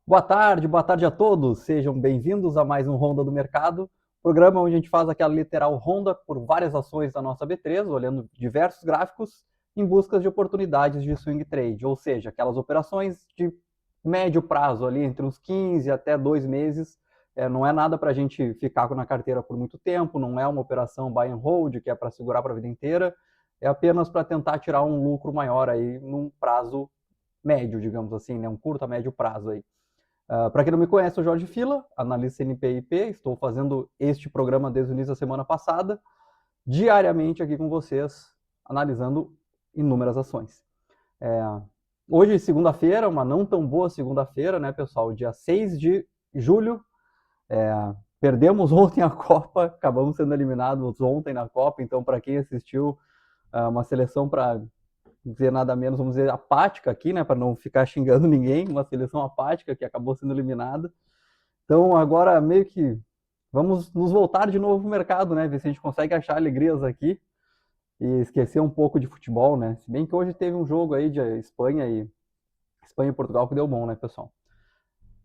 Boa tarde a todos. Sejam bem-vindos a mais um Ronda do Mercado, programa onde a gente faz aquela literal ronda por várias ações da nossa B3, olhando diversos gráficos em busca de oportunidades de swing trade, ou seja, aquelas operações de médio prazo ali entre uns 15 até 2 meses. Não é nada para a gente ficar na carteira por muito tempo, não é uma operação buy and hold que é para segurar para a vida inteira, é apenas para tentar tirar um lucro maior aí num prazo médio, digamos assim, né? Um curto a médio prazo aí. Para quem não me conhece, eu sou Jorge Fila, analista CNP e IP. Estou fazendo este programa desde o início da semana passada, diariamente aqui com vocês, analisando inúmeras ações. É, Hoje, segunda-feira, uma não tão boa segunda-feira, né, pessoal? Dia 6 de julho. Perdemos ontem a Copa, acabamos sendo eliminados ontem na Copa, então, para quem assistiu, uma seleção para dizer nada menos, vamos dizer, apática aqui, né, para não ficar xingando ninguém, uma seleção apática que acabou sendo eliminada. Então, agora meio que vamos nos voltar de novo para o mercado, né? Ver se a gente consegue achar alegrias aqui e esquecer um pouco de futebol, né? Se bem que hoje teve um jogo aí de Espanha e Portugal que deu bom, né, pessoal?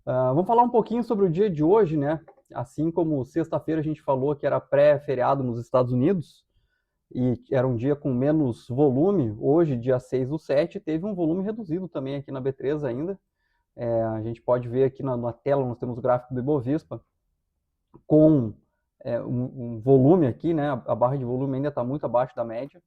Vamos falar um pouquinho sobre o dia de hoje, né? Assim como sexta-feira a gente falou que era pré-feriado nos Estados Unidos e era um dia com menos volume, hoje, dia 6 do 7, teve um volume reduzido também aqui na B3 ainda. A gente pode ver aqui na tela, nós temos o gráfico do Ibovespa, com um volume aqui, né? A barra de volume ainda está muito abaixo da média.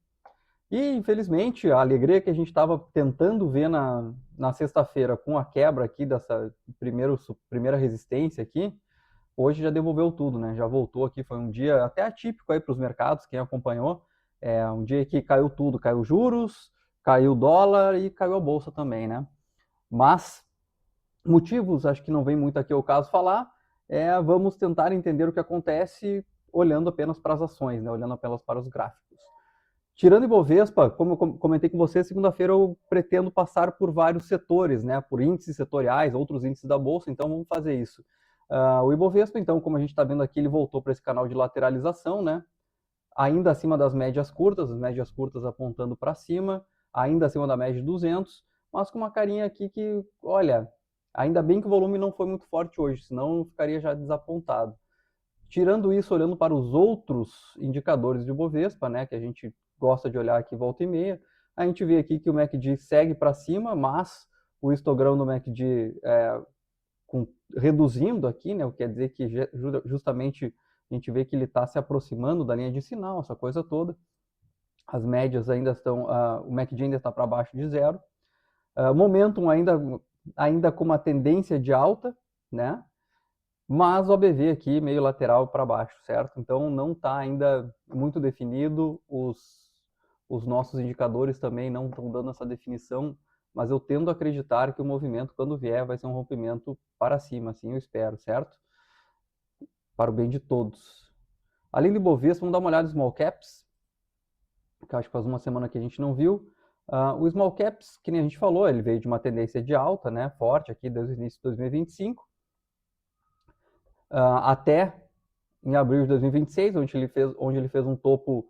E, infelizmente, a alegria que a gente estava tentando ver na sexta-feira com a quebra aqui dessa primeira resistência aqui, hoje já devolveu tudo, né? Já voltou aqui, foi um dia até atípico aí para os mercados, quem acompanhou. Um dia que caiu tudo, caiu juros, caiu dólar e caiu a bolsa também, né? Mas motivos, acho que não vem muito aqui ao caso falar, vamos tentar entender o que acontece olhando apenas para as ações, né? Olhando apenas para os gráficos. Tirando Ibovespa, como eu comentei com você, segunda-feira eu pretendo passar por vários setores, né? Por índices setoriais, outros índices da Bolsa, então vamos fazer isso. O Ibovespa, então, como a gente está vendo aqui, ele voltou para esse canal de lateralização, né? Ainda acima das médias curtas, as médias curtas apontando para cima, ainda acima da média de 200, mas com uma carinha aqui que, olha, ainda bem que o volume não foi muito forte hoje, senão eu ficaria já desapontado. Tirando isso, olhando para os outros indicadores de Bovespa, né, que a gente gosta de olhar aqui volta e meia, a gente vê aqui que o MACD segue para cima, mas o histograma do MACD reduzindo aqui, né, o que quer dizer que justamente a gente vê que ele está se aproximando da linha de sinal, essa coisa toda. As médias ainda estão, o MACD ainda está para baixo de zero. Momentum ainda com uma tendência de alta, né? Mas o ABV aqui meio lateral para baixo, certo? Então não está ainda muito definido, os nossos indicadores também não estão dando essa definição, mas eu tendo a acreditar que o movimento, quando vier, vai ser um rompimento para cima, assim eu espero, certo? Para o bem de todos. Além do Bovespa, vamos dar uma olhada nos small caps, que acho que faz uma semana que a gente não viu. O small caps, que nem a gente falou, ele veio de uma tendência de alta, né, forte aqui desde o início de 2025, até em abril de 2026, onde ele fez um topo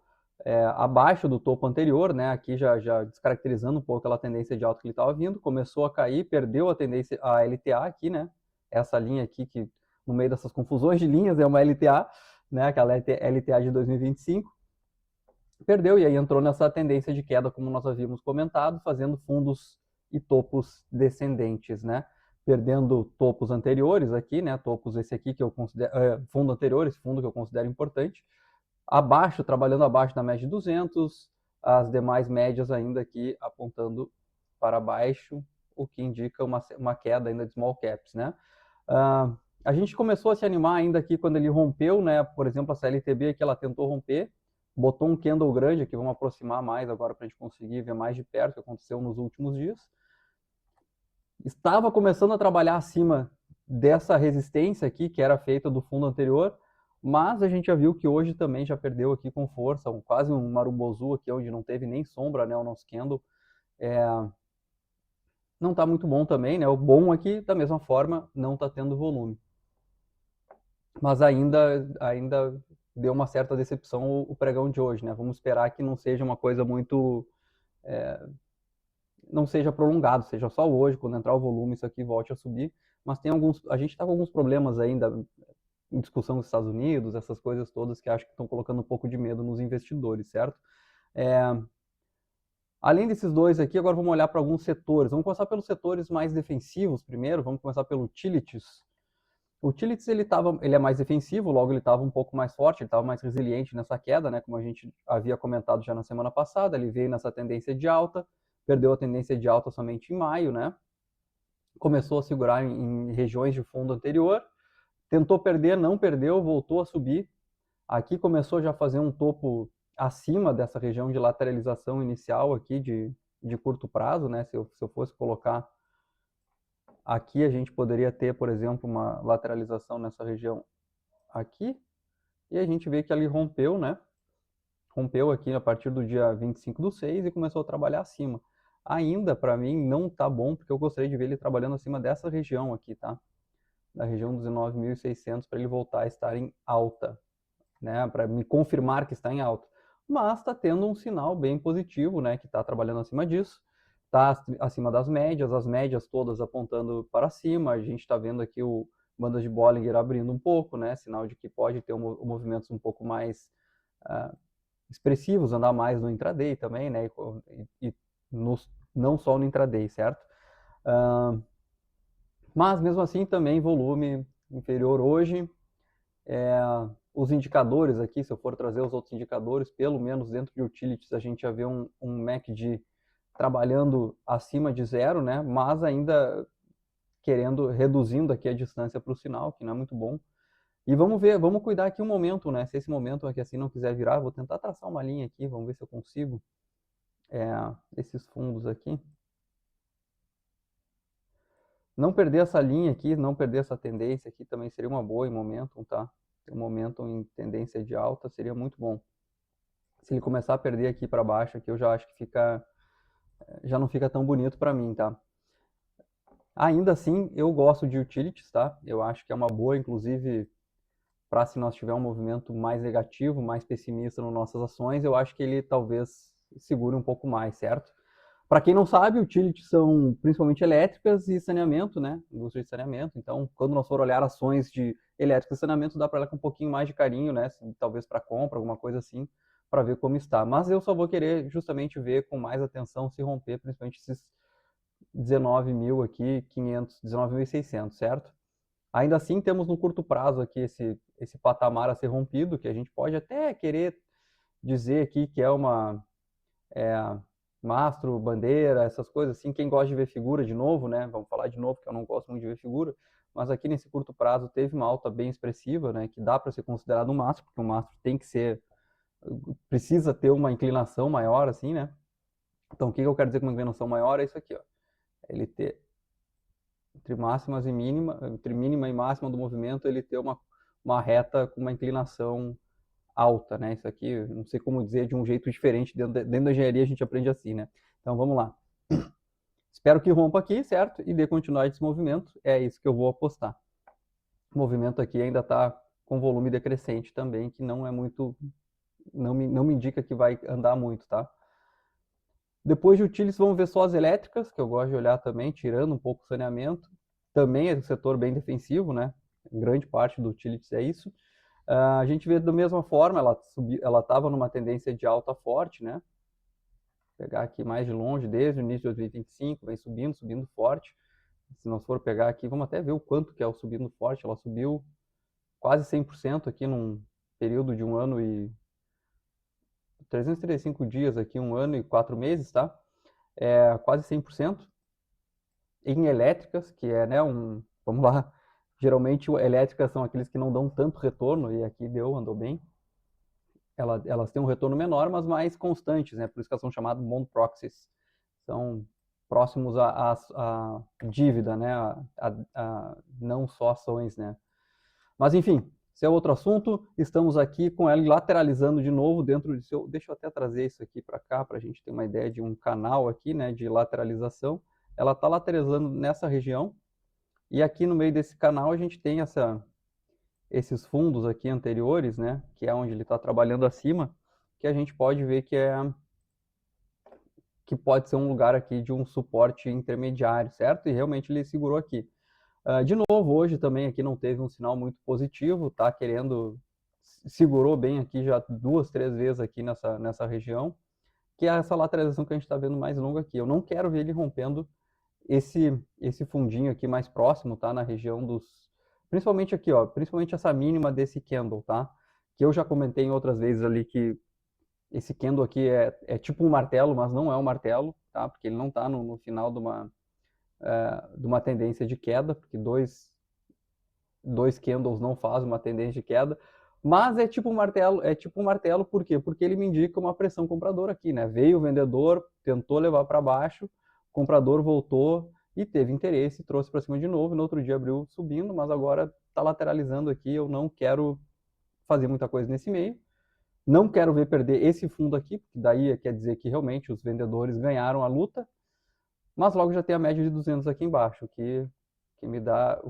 abaixo do topo anterior, né? Aqui já descaracterizando um pouco aquela tendência de alta que ele estava vindo, começou a cair, perdeu a tendência, a LTA aqui, né? Essa linha aqui que no meio dessas confusões de linhas é uma LTA, né? Aquela LTA de 2025, perdeu e aí entrou nessa tendência de queda, como nós havíamos comentado, fazendo fundos e topos descendentes, né? Perdendo topos anteriores aqui, né? Topos esse aqui que eu considero fundo anterior, esse fundo que eu considero importante, abaixo, trabalhando abaixo da média de 200, as demais médias ainda aqui apontando para baixo, o que indica uma queda ainda de small caps, né? A gente começou a se animar ainda aqui quando ele rompeu, né? Por exemplo, a CLTB que ela tentou romper, botou um candle grande aqui, vamos aproximar mais agora para a gente conseguir ver mais de perto o que aconteceu nos últimos dias. Estava começando a trabalhar acima dessa resistência aqui, que era feita do fundo anterior, mas a gente já viu que hoje também já perdeu aqui com força, quase um marumbozu aqui, onde não teve nem sombra, né, o nosso candle. Não está muito bom também, né? O bom aqui, da mesma forma, não está tendo volume. Mas ainda deu uma certa decepção o pregão de hoje, né? Vamos esperar que não seja uma coisa muito não seja prolongado, seja só hoje, quando entrar o volume, isso aqui volte a subir. Mas a gente está com alguns problemas ainda em discussão dos Estados Unidos, essas coisas todas que acho que estão colocando um pouco de medo nos investidores, certo? Além desses dois aqui, agora vamos olhar para alguns setores. Vamos começar pelos setores mais defensivos primeiro, vamos começar pelo Utilities. O Utilities ele é mais defensivo, logo ele estava um pouco mais forte, ele estava mais resiliente nessa queda, né? Como a gente havia comentado já na semana passada, ele veio nessa tendência de alta, perdeu a tendência de alta somente em maio, né? Começou a segurar em regiões de fundo anterior, tentou perder, não perdeu, voltou a subir. Aqui começou já a fazer um topo acima dessa região de lateralização inicial aqui de curto prazo, né? Se eu fosse colocar aqui, a gente poderia ter, por exemplo, uma lateralização nessa região aqui, e a gente vê que ali rompeu, né? Rompeu aqui a partir do dia 25/6 e começou a trabalhar acima. Ainda, para mim, não tá bom, porque eu gostaria de ver ele trabalhando acima dessa região aqui, tá? Da região dos 19.600 para ele voltar a estar em alta, né? Para me confirmar que está em alta. Mas está tendo um sinal bem positivo, né? Que está trabalhando acima disso, está acima das médias, as médias todas apontando para cima. A gente está vendo aqui o bandas de Bollinger abrindo um pouco, né? Sinal de que pode ter movimentos um pouco mais expressivos, andar mais no intraday também, né? E não só no intraday, certo? Mas mesmo assim também volume inferior hoje. Os indicadores aqui, se eu for trazer os outros indicadores, pelo menos dentro de utilities, a gente já vê um MACD trabalhando acima de zero, né? Mas ainda reduzindo aqui a distância para o sinal, que não é muito bom. E vamos ver, vamos cuidar aqui um momento, né? Se esse momento aqui assim não quiser virar, vou tentar traçar uma linha aqui, vamos ver se eu consigo. Esses fundos aqui. Não perder essa linha aqui, não perder essa tendência aqui também seria uma boa em momentum, tá? Um momentum em tendência de alta seria muito bom. Se ele começar a perder aqui para baixo, aqui eu já acho que já não fica tão bonito para mim, tá? Ainda assim, eu gosto de utilities, tá? Eu acho que é uma boa, inclusive, para se nós tiver um movimento mais negativo, mais pessimista nas nossas ações, eu acho que ele talvez segure um pouco mais, certo? Para quem não sabe, utilities são principalmente elétricas e saneamento, né? Indústria de saneamento. Então, quando nós for olhar ações de elétrica e saneamento, dá para olhar com um pouquinho mais de carinho, né? Talvez para compra, alguma coisa assim, para ver como está. Mas eu só vou querer justamente ver com mais atenção se romper, principalmente esses 19 mil aqui, 500, 19.600, certo? Ainda assim, temos no curto prazo aqui esse patamar a ser rompido, que a gente pode até querer dizer aqui que é uma mastro, bandeira, essas coisas assim. Quem gosta de ver figura de novo, né? Vamos falar de novo, que eu não gosto muito de ver figura, mas aqui nesse curto prazo teve uma alta bem expressiva, né? Que dá para ser considerado um mastro, porque um mastro tem que ser, precisa ter uma inclinação maior, assim, né? Então, o que eu quero dizer com uma inclinação maior é isso aqui, ó. Ele ter entre máximas e mínima, entre mínima e máxima do movimento, ele ter uma reta com uma inclinação alta, né? Isso aqui, não sei como dizer de um jeito diferente, dentro da engenharia a gente aprende assim, né? Então vamos lá. Espero que rompa aqui, certo? E dê continuidade esse movimento, é isso que eu vou apostar. O movimento aqui ainda está com volume decrescente também, que não é muito, não me indica que vai andar muito, tá? Depois de utilities, vamos ver só as elétricas, que eu gosto de olhar também, tirando um pouco o saneamento. Também é um setor bem defensivo, né? Grande parte do utilities é isso. A gente vê da mesma forma, ela estava numa tendência de alta forte, né? Vou pegar aqui mais de longe, desde o início de 2025, vem subindo forte. Se nós for pegar aqui, vamos até ver o quanto que é o subindo forte. Ela subiu quase 100% aqui num período de 1 ano e 335 dias aqui, 1 ano e 4 meses, tá? Quase 100%. Em elétricas, que é, né, vamos lá, geralmente elétricas são aqueles que não dão tanto retorno, e aqui andou bem. Elas têm um retorno menor, mas mais constantes, né? Por isso que elas são chamadas bond proxies. São próximos à dívida, né? Não só ações, né? Mas enfim, esse é outro assunto. Estamos aqui com ela lateralizando de novo dentro de seu. Deixa eu até trazer isso aqui para cá para a gente ter uma ideia de um canal aqui, né? De lateralização. Ela está lateralizando nessa região. E aqui no meio desse canal a gente tem esses fundos aqui anteriores, né, que é onde ele está trabalhando acima, que a gente pode ver que que pode ser um lugar aqui de um suporte intermediário, certo? E realmente ele segurou aqui. De novo, hoje também aqui não teve um sinal muito positivo, tá querendo, segurou bem aqui já 2, 3 vezes aqui nessa região, que é essa lateralização que a gente está vendo mais longa aqui. Eu não quero ver ele rompendo esse fundinho aqui mais próximo, tá? Na região dos... Principalmente aqui, ó. Principalmente essa mínima desse candle, tá? Que eu já comentei em outras vezes ali que esse candle aqui é tipo um martelo, mas não é um martelo, tá? Porque ele não está no final de uma tendência de queda, porque dois candles não fazem uma tendência de queda, mas é tipo um martelo, por quê? Porque ele me indica uma pressão compradora aqui, né? Veio o vendedor, tentou levar para baixo, o comprador voltou e teve interesse, trouxe para cima de novo, e no outro dia abriu subindo, mas agora está lateralizando aqui, eu não quero fazer muita coisa nesse meio, não quero ver perder esse fundo aqui, porque daí quer dizer que realmente os vendedores ganharam a luta, mas logo já tem a média de 200 aqui embaixo, o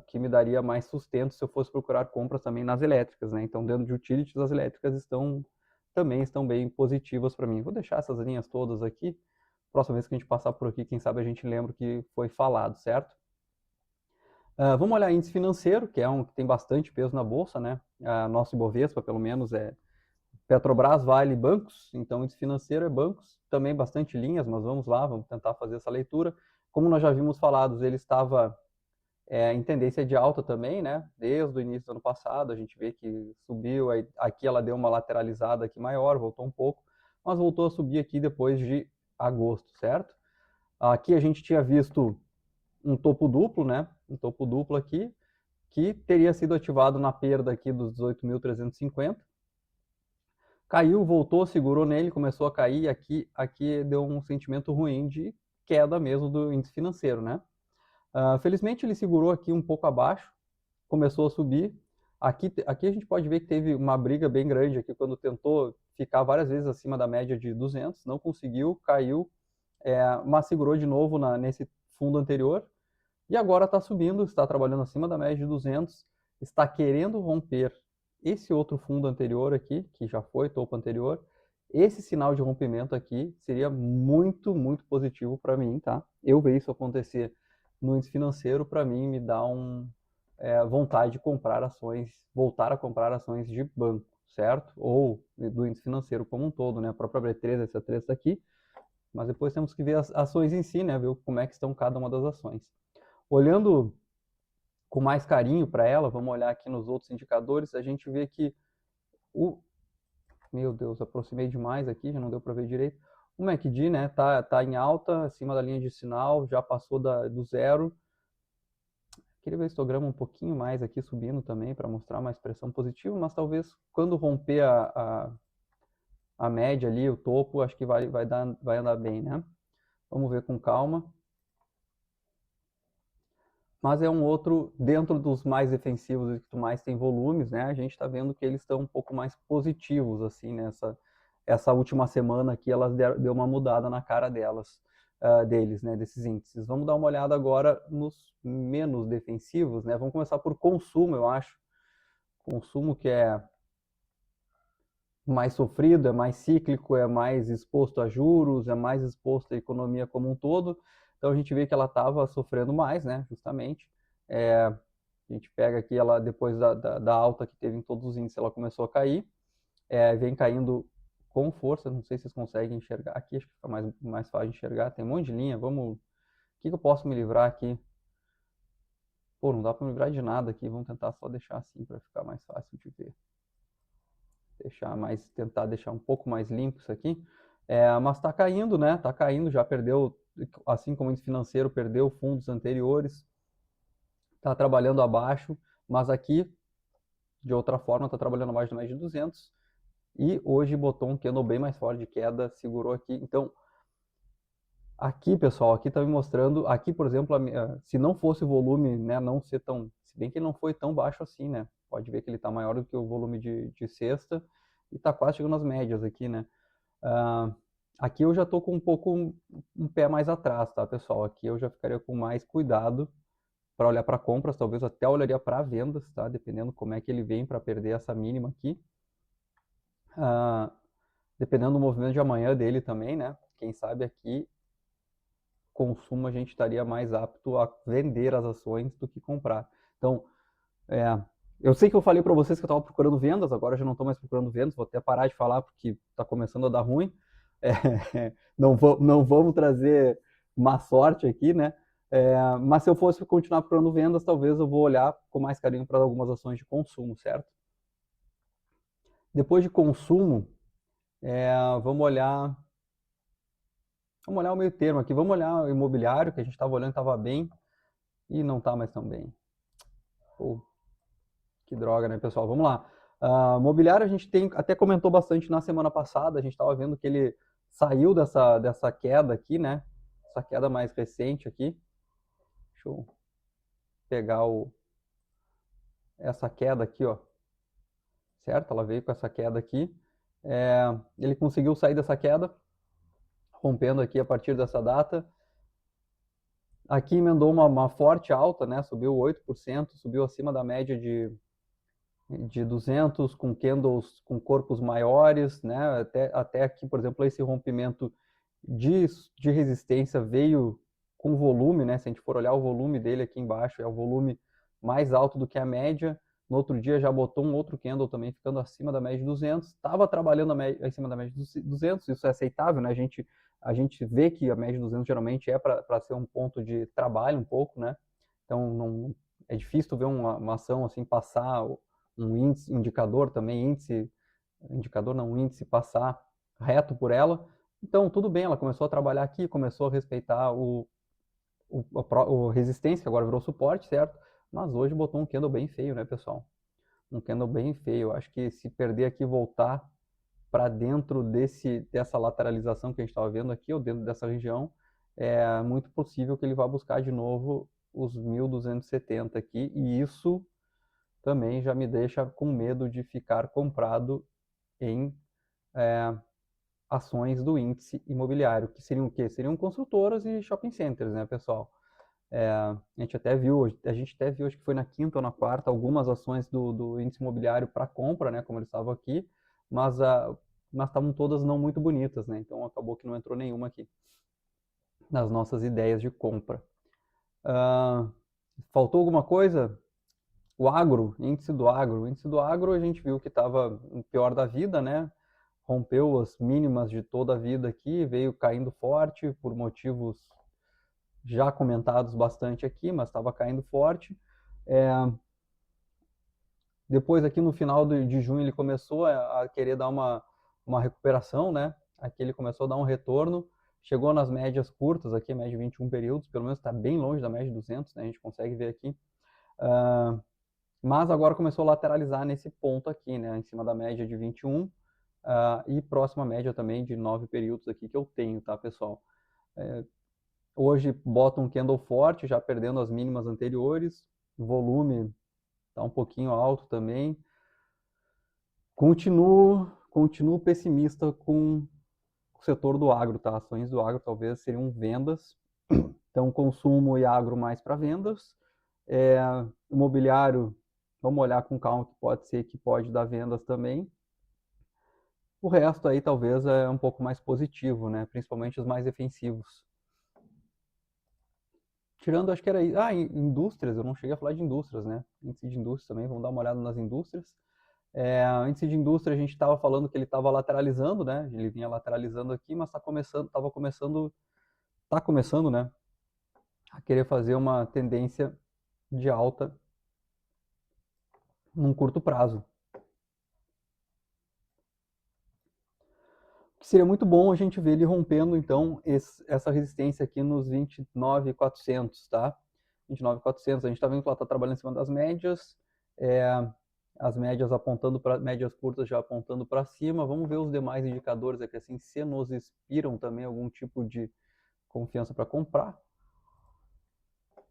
que me daria mais sustento se eu fosse procurar compras também nas elétricas, né? Então, dentro de utilities, as elétricas também estão bem positivas para mim. Vou deixar essas linhas todas aqui. Próxima vez que a gente passar por aqui, quem sabe a gente lembra o que foi falado, certo? Vamos olhar índice financeiro, que é que tem bastante peso na bolsa, né? Nosso Ibovespa, pelo menos, é Petrobras, Vale, bancos. Então, índice financeiro é bancos, também bastante linhas, mas vamos lá, vamos tentar fazer essa leitura. Como nós já vimos falados, ele estava em tendência de alta também, né? Desde o início do ano passado, a gente vê que subiu, aí, aqui ela deu uma lateralizada aqui maior, voltou um pouco, mas voltou a subir aqui depois de agosto, certo? Aqui a gente tinha visto um topo duplo, né? Um topo duplo aqui, que teria sido ativado na perda aqui dos 18.350. Caiu, voltou, segurou nele, começou a cair, aqui deu um sentimento ruim de queda mesmo do índice financeiro, né? Felizmente ele segurou aqui um pouco abaixo, começou a subir. Aqui a gente pode ver que teve uma briga bem grande aqui quando tentou ficar várias vezes acima da média de 200, não conseguiu, caiu, mas segurou de novo nesse fundo anterior. E agora está subindo, está trabalhando acima da média de 200, está querendo romper esse outro fundo anterior aqui, que já foi topo anterior. Esse sinal de rompimento aqui seria muito, muito positivo para mim, tá? Eu ver isso acontecer no índice financeiro, para mim, me dá vontade de comprar ações, voltar a comprar ações de banco, certo? Ou do índice financeiro como um todo, né? A própria B3, essa 3 está aqui, mas depois temos que ver as ações em si, né? Ver como é que estão cada uma das ações. Olhando com mais carinho para ela, vamos olhar aqui nos outros indicadores, a gente vê que meu Deus, aproximei demais aqui, já não deu para ver direito. O MACD, né, tá em alta, acima da linha de sinal, já passou do zero. Queria ver o histograma um pouquinho mais aqui subindo também para mostrar mais pressão positiva, mas talvez quando romper a média ali, o topo, acho que vai andar bem, né? Vamos ver com calma. Mas é um outro, dentro dos mais defensivos e que mais tem volumes, né? A gente está vendo que eles estão um pouco mais positivos, assim, nessa essa última semana aqui, elas deu uma mudada na cara deles, né? Desses índices. Vamos dar uma olhada agora nos menos defensivos, né? Vamos começar por consumo, eu acho. Consumo que é mais sofrido, é mais cíclico, é mais exposto a juros, é mais exposto à economia como um todo. Então a gente vê que ela estava sofrendo mais, né? Justamente. A gente pega aqui, ela depois da alta que teve em todos os índices, ela começou a cair, vem caindo com força, não sei se vocês conseguem enxergar aqui, acho que fica mais fácil de enxergar, tem um monte de linha, o que eu posso me livrar aqui? Pô, não dá para me livrar de nada aqui, vamos tentar só deixar assim para ficar mais fácil de ver. Tentar deixar um pouco mais limpo isso aqui, mas está caindo, né? Está caindo, já perdeu, assim como o índice financeiro perdeu fundos anteriores, está trabalhando abaixo, mas aqui de outra forma está trabalhando abaixo da média de 200 e hoje botou um candle bem mais forte de queda, segurou aqui. Então, aqui, pessoal, aqui está me mostrando, aqui, por exemplo, se não fosse o volume, né, não ser tão, se bem que ele não foi tão baixo assim, né? Pode ver que ele está maior do que o volume de sexta e está quase chegando nas médias aqui, né? Aqui eu já estou com um pé mais atrás, tá, pessoal? Aqui eu já ficaria com mais cuidado para olhar para compras, talvez até olharia para vendas, tá? Dependendo como é que ele vem para perder essa mínima aqui. Dependendo do movimento de amanhã dele também, né? Quem sabe aqui consumo a gente estaria mais apto a vender as ações do que comprar. Então, eu sei que eu falei para vocês que eu estava procurando vendas, agora eu já não estou mais procurando vendas, vou até parar de falar porque está começando a dar ruim. Não vamos trazer má sorte aqui, né? Mas se eu fosse continuar procurando vendas, talvez eu vou olhar com mais carinho para algumas ações de consumo, certo? Depois de consumo, vamos olhar o meio termo aqui, vamos olhar o imobiliário, que a gente estava olhando, estava bem, e não está mais tão bem. Pô, que droga, né, pessoal? Vamos lá. Mobiliário a gente até comentou bastante na semana passada, a gente estava vendo que ele saiu dessa queda aqui, né? Essa queda mais recente aqui. Deixa eu pegar essa queda aqui, ó. Certo? Ela veio com essa queda aqui. Ele conseguiu sair dessa queda, rompendo aqui a partir dessa data. Aqui emendou uma forte alta, né? Subiu 8%, subiu acima da média de 200, com candles com corpos maiores, né? Até aqui, por exemplo, esse rompimento de resistência veio com volume, né? Se a gente for olhar o volume dele aqui embaixo, é o volume mais alto do que a média. No outro dia já botou um outro candle também ficando acima da média de 200. Estava trabalhando acima da média de 200, isso é aceitável, né? A gente vê que a média de 200 geralmente é para ser um ponto de trabalho um pouco, né? Então não, é difícil ver uma ação assim passar um índice, indicador também, um índice passar reto por ela. Então, tudo bem, ela começou a trabalhar aqui, começou a respeitar o resistência, que agora virou suporte, certo? Mas hoje botou um candle bem feio, né, pessoal? Um candle bem feio. Acho que se perder aqui e voltar para dentro dessa lateralização que a gente estava vendo aqui, ou dentro dessa região, é muito possível que ele vá buscar de novo os 1.270 aqui, e isso também já me deixa com medo de ficar comprado em ações do índice imobiliário, que seriam o quê? Seriam construtoras e shopping centers, né, pessoal? A gente até viu, acho que foi na quinta ou na quarta, algumas ações do índice imobiliário para compra, né, como eles estavam aqui, mas estavam todas não muito bonitas, né? Então acabou que não entrou nenhuma aqui nas nossas ideias de compra. Faltou alguma coisa? O agro, índice do agro. O índice do agro a gente viu que estava no pior da vida, né? Rompeu as mínimas de toda a vida aqui, veio caindo forte por motivos já comentados bastante aqui, mas estava caindo forte. Depois aqui no final de junho ele começou a querer dar uma recuperação, né? Aqui ele começou a dar um retorno, chegou nas médias curtas, aqui a média de 21 períodos, pelo menos está bem longe da média de 200, né? A gente consegue ver aqui. Mas agora começou a lateralizar nesse ponto aqui, né? Em cima da média de 21 e próxima média também de 9 períodos aqui que eu tenho, tá, pessoal? Hoje bota um candle forte, já perdendo as mínimas anteriores, o volume está um pouquinho alto também. Continuo pessimista com o setor do agro, tá? Ações do agro talvez seriam vendas, então consumo e agro mais para vendas. Imobiliário, vamos olhar com calma, que pode ser que pode dar vendas também. O resto aí talvez é um pouco mais positivo, né? Principalmente os mais defensivos. Tirando, acho que era indústrias, eu não cheguei a falar de indústrias, né? Índice de indústrias também, vamos dar uma olhada nas indústrias. Índice de indústria, a gente estava falando que ele estava lateralizando, né? Ele vinha lateralizando aqui, mas está começando, né? A querer fazer uma tendência de alta num curto prazo. Que seria muito bom a gente ver ele rompendo, então, essa resistência aqui nos 29.400, tá? 29.400, a gente está vendo que ela está trabalhando em cima das médias, as médias apontando para médias curtas já apontando para cima. Vamos ver os demais indicadores aqui, assim, se nos inspiram também algum tipo de confiança para comprar,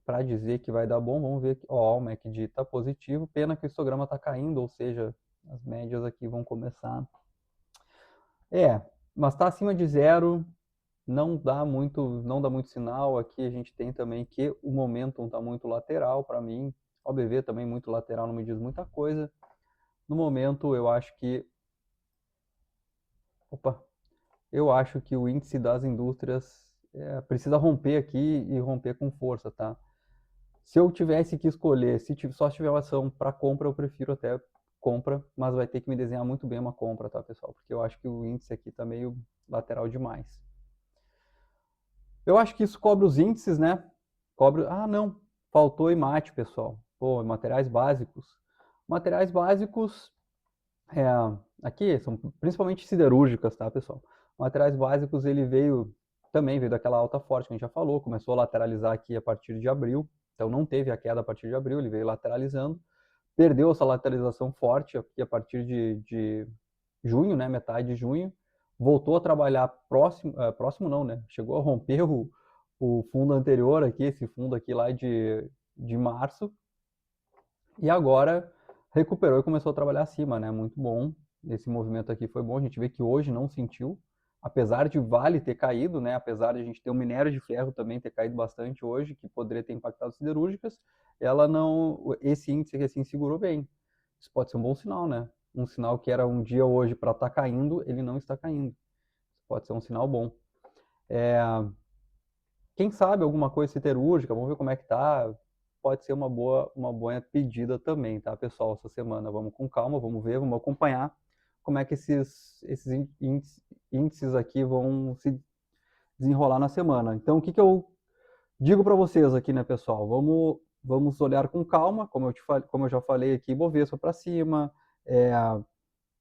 para dizer que vai dar bom. Vamos ver aqui, ó, o MACD está positivo, pena que o histograma está caindo, ou seja, as médias aqui vão começar. Mas está acima de zero, não dá muito sinal. Aqui a gente tem também que o momentum está muito lateral para mim, o OBV também muito lateral, não me diz muita coisa. No momento eu acho que o índice das indústrias precisa romper aqui e romper com força, tá? Se eu tivesse que escolher, se só tiver uma ação para compra, eu prefiro até compra, mas vai ter que me desenhar muito bem uma compra, tá, pessoal? Porque eu acho que o índice aqui tá meio lateral demais. Eu acho que isso cobre os índices, né? Cobre. Ah, não. Faltou IMAT, pessoal. Pô, materiais básicos. Materiais básicos, é, aqui são principalmente siderúrgicas, tá, pessoal? Materiais básicos, ele também veio daquela alta forte que a gente já falou, começou a lateralizar aqui a partir de abril, então não teve a queda a partir de abril, ele veio lateralizando, perdeu essa lateralização forte aqui a partir de junho, né, metade de junho, voltou a trabalhar próximo não, né, chegou a romper o fundo anterior aqui, esse fundo aqui lá de março, e agora recuperou e começou a trabalhar acima, né, muito bom, esse movimento aqui foi bom, a gente vê que hoje não sentiu, apesar de Vale ter caído, né, apesar de a gente ter o minério de ferro também ter caído bastante hoje, que poderia ter impactado as siderúrgicas, esse índice aqui assim segurou bem. Isso pode ser um bom sinal, né? Um sinal que era um dia hoje para estar caindo, ele não está caindo. Pode ser um sinal bom. Quem sabe alguma coisa siderúrgica, vamos ver como é que tá. Pode ser uma boa pedida também, tá, pessoal? Essa semana vamos com calma, vamos ver, vamos acompanhar como é que esses índices aqui vão se desenrolar na semana. Então, o que eu digo para vocês aqui, né, pessoal? Vamos olhar com calma, como eu já falei aqui, Bovespa para cima,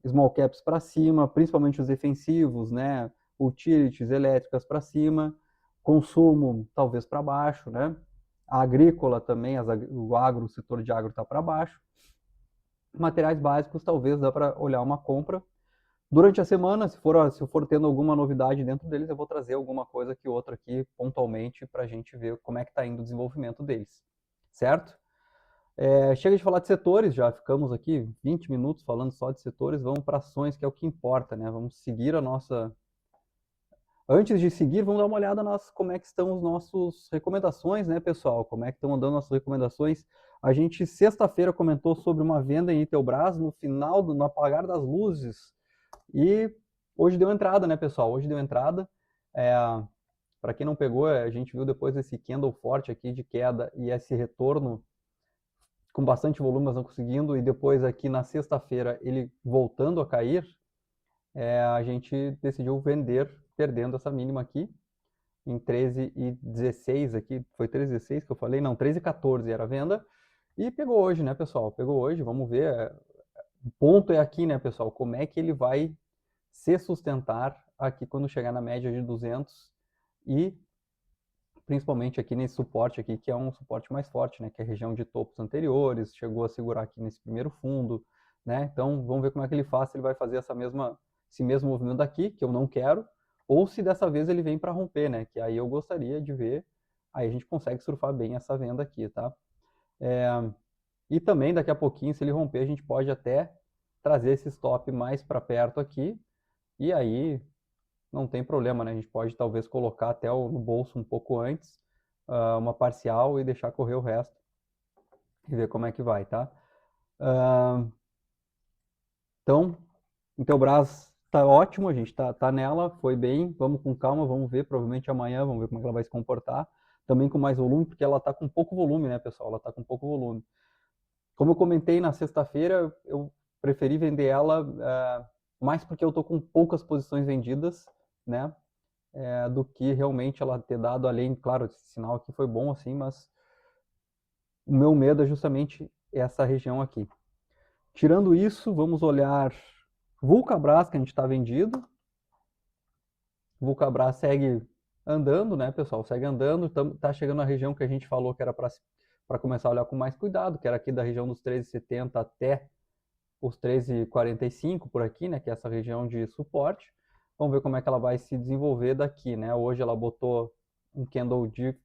small caps para cima, principalmente os defensivos, né? Utilities, elétricas para cima, consumo talvez para baixo, né? A agrícola também, o setor de agro está para baixo. Materiais básicos talvez dá para olhar uma compra. Durante a semana, se eu for tendo alguma novidade dentro deles, eu vou trazer alguma coisa que outra aqui pontualmente para a gente ver como é que está indo o desenvolvimento deles, certo? Chega de falar de setores, já ficamos aqui 20 minutos falando só de setores, vamos para ações, que é o que importa, né? Vamos seguir a nossa... Antes de seguir, vamos dar uma olhada como é que estão as nossas recomendações, né, pessoal? Como é que estão andando nossas recomendações? A gente, sexta-feira, comentou sobre uma venda em Intelbras no apagar das luzes. E hoje deu entrada, né, pessoal? Hoje deu entrada. Para quem não pegou, a gente viu depois esse candle forte aqui de queda e esse retorno com bastante volume, mas não conseguindo, e depois aqui na sexta-feira ele voltando a cair, a gente decidiu vender, perdendo essa mínima aqui, em 13,16 aqui, foi 13,16 que eu falei? Não, 13,14 era a venda, e pegou hoje, né, pessoal? Pegou hoje, vamos ver. O ponto é aqui, né, pessoal, como é que ele vai se sustentar aqui quando chegar na média de 200 e principalmente aqui nesse suporte aqui, que é um suporte mais forte, né, que é a região de topos anteriores, chegou a segurar aqui nesse primeiro fundo, né, então vamos ver como é que ele faz, se ele vai fazer esse mesmo movimento daqui, que eu não quero, ou se dessa vez ele vem para romper, né, que aí eu gostaria de ver, aí a gente consegue surfar bem essa venda aqui, tá? E também daqui a pouquinho, se ele romper, a gente pode até trazer esse stop mais para perto aqui, e aí não tem problema, né? A gente pode talvez colocar até no bolso um pouco antes, uma parcial e deixar correr o resto e ver como é que vai, tá? Então, Intelbras tá ótimo, a gente tá nela, foi bem, vamos com calma, vamos ver, provavelmente amanhã, vamos ver como é que ela vai se comportar, também com mais volume, porque ela tá com pouco volume, né, pessoal? Ela tá com pouco volume. Como eu comentei na sexta-feira, eu preferi vender ela mais porque eu tô com poucas posições vendidas, né? Do que realmente ela ter dado além, claro, esse sinal aqui foi bom assim, mas o meu medo é justamente essa região aqui. Tirando isso, vamos olhar Vulcabras, que a gente está vendido. Vulcabras segue andando, né, pessoal? Segue andando, tá chegando na região que a gente falou que era para começar a olhar com mais cuidado, que era aqui da região dos 13,70 até os 13,45 por aqui, né, que é essa região de suporte. Vamos ver como é que ela vai se desenvolver daqui, né? Hoje ela botou um candle de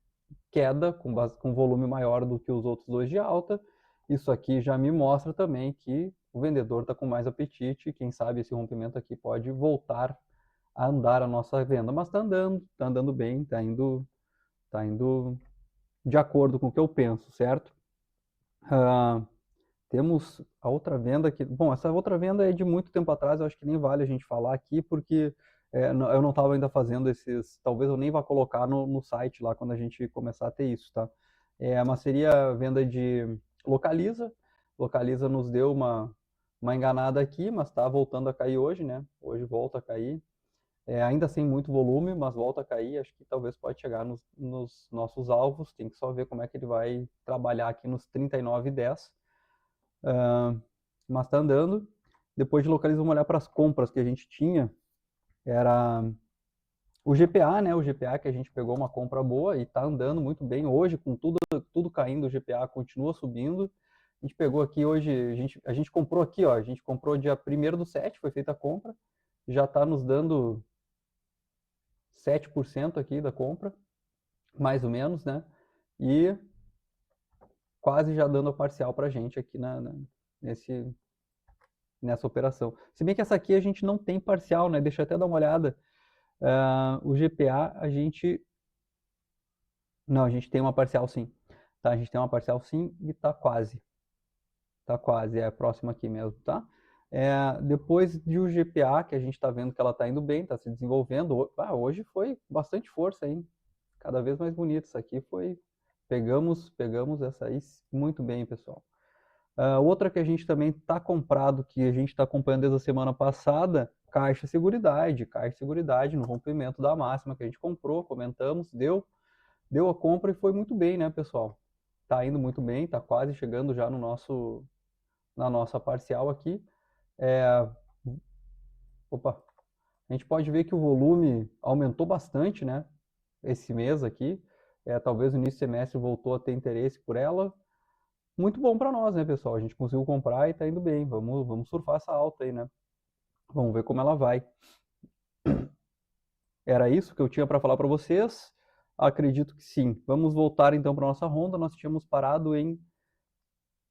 queda com volume maior do que os outros dois de alta. Isso aqui já me mostra também que o vendedor está com mais apetite e quem sabe esse rompimento aqui pode voltar a andar a nossa venda. Mas está andando bem, está indo de acordo com o que eu penso, certo? Temos a outra venda que... Bom, essa outra venda é de muito tempo atrás, eu acho que nem vale a gente falar aqui, porque Eu não estava ainda fazendo esses, talvez eu nem vá colocar no site lá quando a gente começar a ter isso, tá? Mas seria a venda de Localiza. Localiza nos deu uma enganada aqui, mas está voltando a cair hoje, né? Hoje volta a cair. Ainda sem muito volume, mas volta a cair. Acho que talvez pode chegar nos nossos alvos. Tem que só ver como é que ele vai trabalhar aqui nos 39,10. Mas está andando. Depois de Localiza, vamos olhar para as compras que a gente tinha. Era o GPA, né? O GPA que a gente pegou uma compra boa e está andando muito bem. Hoje, com tudo caindo, o GPA continua subindo. A gente pegou aqui hoje, a gente comprou aqui, ó. A gente comprou dia 1º/7, foi feita a compra. Já está nos dando 7% aqui da compra, mais ou menos, né? E quase já dando a parcial para a gente aqui nessa operação. Se bem que essa aqui a gente não tem parcial, né? Deixa eu até dar uma olhada. O GPA a gente... Não, a gente tem uma parcial sim. Tá? A gente tem uma parcial sim e tá quase. Tá quase, é a próxima aqui mesmo, tá? Depois de o GPA, que a gente está vendo que ela está indo bem, está se desenvolvendo. Hoje foi bastante força, hein? Cada vez mais bonito. Isso aqui foi... Pegamos essa aí muito bem, pessoal. Outra que a gente também está comprado, que a gente está acompanhando desde a semana passada, Caixa Seguridade. Caixa Seguridade no rompimento da máxima que a gente comprou, comentamos, deu a compra e foi muito bem, né, pessoal? Tá indo muito bem, tá quase chegando já na nossa parcial aqui. Opa, a gente pode ver que o volume aumentou bastante, né? Esse mês aqui. Talvez no início do semestre voltou a ter interesse por ela. Muito bom para nós, né, pessoal? A gente conseguiu comprar e tá indo bem. Vamos surfar essa alta aí, né? Vamos ver como ela vai. Era isso que eu tinha para falar para vocês? Acredito que sim. Vamos voltar então para nossa ronda. Nós tínhamos parado em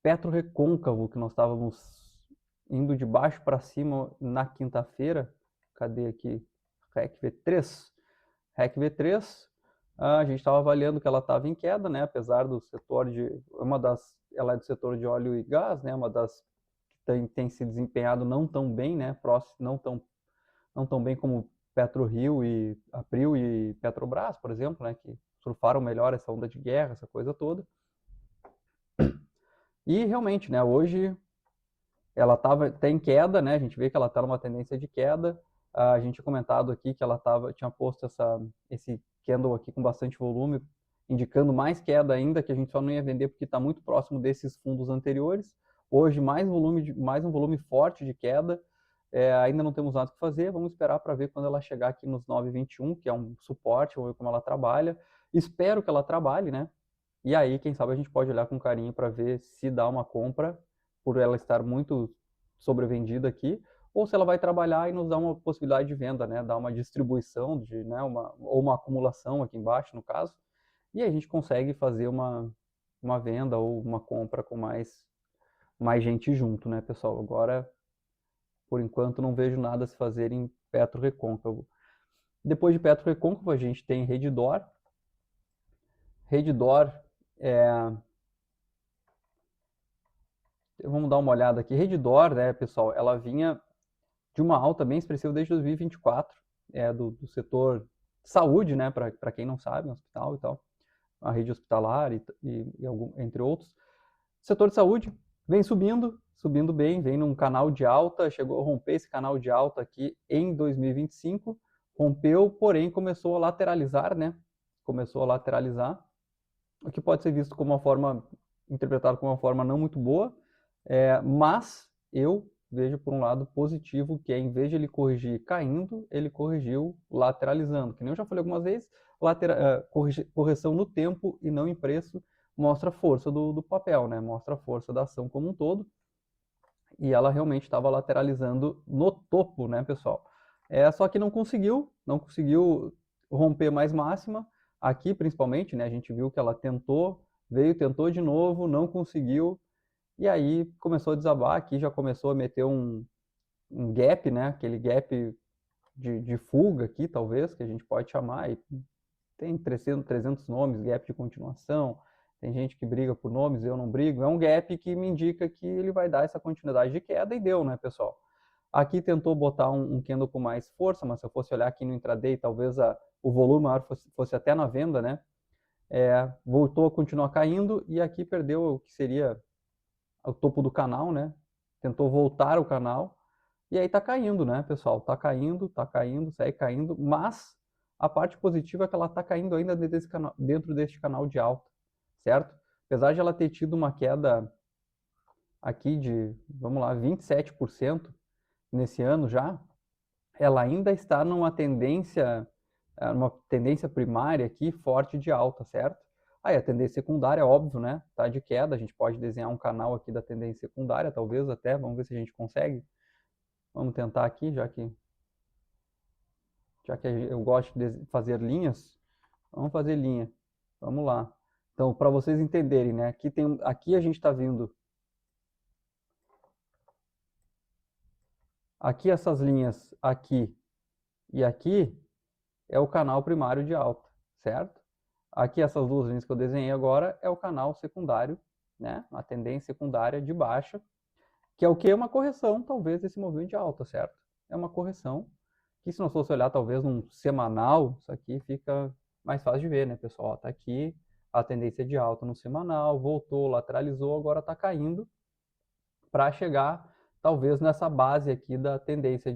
Petro-Recôncavo, que nós estávamos indo de baixo para cima na quinta-feira. Cadê aqui? REC V3. REC V3, a gente estava avaliando que ela estava em queda, né? Apesar do setor ela é do setor de óleo e gás, né? Uma das que tem se desempenhado não tão bem, né? Não tão bem como PetroRio e April e Petrobras, por exemplo, né? Que surfaram melhor essa onda de guerra, essa coisa toda. E realmente, né? Hoje ela está em queda, né? A gente vê que ela está numa tendência de queda. A gente tinha comentado aqui que ela tinha posto esse candle aqui com bastante volume, indicando mais queda ainda, que a gente só não ia vender porque está muito próximo desses fundos anteriores. Hoje, mais um volume forte de queda. Ainda não temos nada o que fazer, vamos esperar para ver quando ela chegar aqui nos 9,21, que é um suporte, vamos ver como ela trabalha. Espero que ela trabalhe, né? E aí, quem sabe a gente pode olhar com carinho para ver se dá uma compra, por ela estar muito sobrevendida aqui, ou se ela vai trabalhar e nos dar uma possibilidade de venda, né? Dar uma distribuição, né? Ou uma acumulação aqui embaixo, no caso. E aí a gente consegue fazer uma venda ou uma compra com mais gente junto, né, pessoal? Agora, por enquanto, não vejo nada a se fazer em Petro-Recôncavo. Depois de Petro-Recôncavo, a gente tem Redditor. Redditor vamos dar uma olhada aqui. Redditor, né, pessoal, ela vinha de uma alta bem expressiva desde 2024, do setor de saúde, né, para quem não sabe, um hospital e tal, a rede hospitalar entre outros. Setor de saúde vem subindo bem, vem num canal de alta, chegou a romper esse canal de alta aqui em 2025, rompeu, porém começou a lateralizar, né? Começou a lateralizar, o que pode ser visto como interpretado como uma forma não muito boa, mas eu vejo por um lado positivo, que em vez de ele corrigir caindo, ele corrigiu lateralizando. Que nem eu já falei algumas vezes, correção no tempo e não em preço mostra a força do papel, né? Mostra a força da ação como um todo. E ela realmente estava lateralizando no topo, né, pessoal? Só que não conseguiu romper mais máxima. Aqui, principalmente, né, a gente viu que ela tentou de novo, não conseguiu. E aí começou a desabar, aqui já começou a meter um gap, né? Aquele gap de fuga aqui, talvez, que a gente pode chamar. E tem 300 nomes, gap de continuação. Tem gente que briga por nomes, eu não brigo. É um gap que me indica que ele vai dar essa continuidade de queda e deu, né, pessoal? Aqui tentou botar um candle com mais força, mas se eu fosse olhar aqui no intraday, talvez o volume maior fosse até na venda, né? Voltou a continuar caindo e aqui perdeu o que seria o topo do canal, né? Tentou voltar o canal e aí tá caindo, né, pessoal? Tá caindo, segue caindo, mas a parte positiva é que ela tá caindo ainda dentro deste canal de alta, certo? Apesar de ela ter tido uma queda aqui de, vamos lá, 27% nesse ano já, ela ainda está numa tendência primária aqui forte de alta, certo? Aí a tendência secundária, óbvio, né? Tá de queda, a gente pode desenhar um canal aqui da tendência secundária, talvez até, vamos ver se a gente consegue. Vamos tentar aqui, já que eu gosto de fazer linhas, vamos fazer linha. Vamos lá. Então, para vocês entenderem, né? Aqui a gente está vindo. Aqui essas linhas aqui e aqui é o canal primário de alta, certo? Aqui essas duas linhas que eu desenhei agora é o canal secundário, né? A tendência secundária de baixa, que é o que? Uma correção, talvez, desse movimento de alta, certo? É uma correção que se nós fosse olhar talvez num semanal, isso aqui fica mais fácil de ver, né, pessoal? Tá aqui a tendência de alta no semanal, voltou, lateralizou, agora está caindo para chegar talvez nessa base aqui da tendência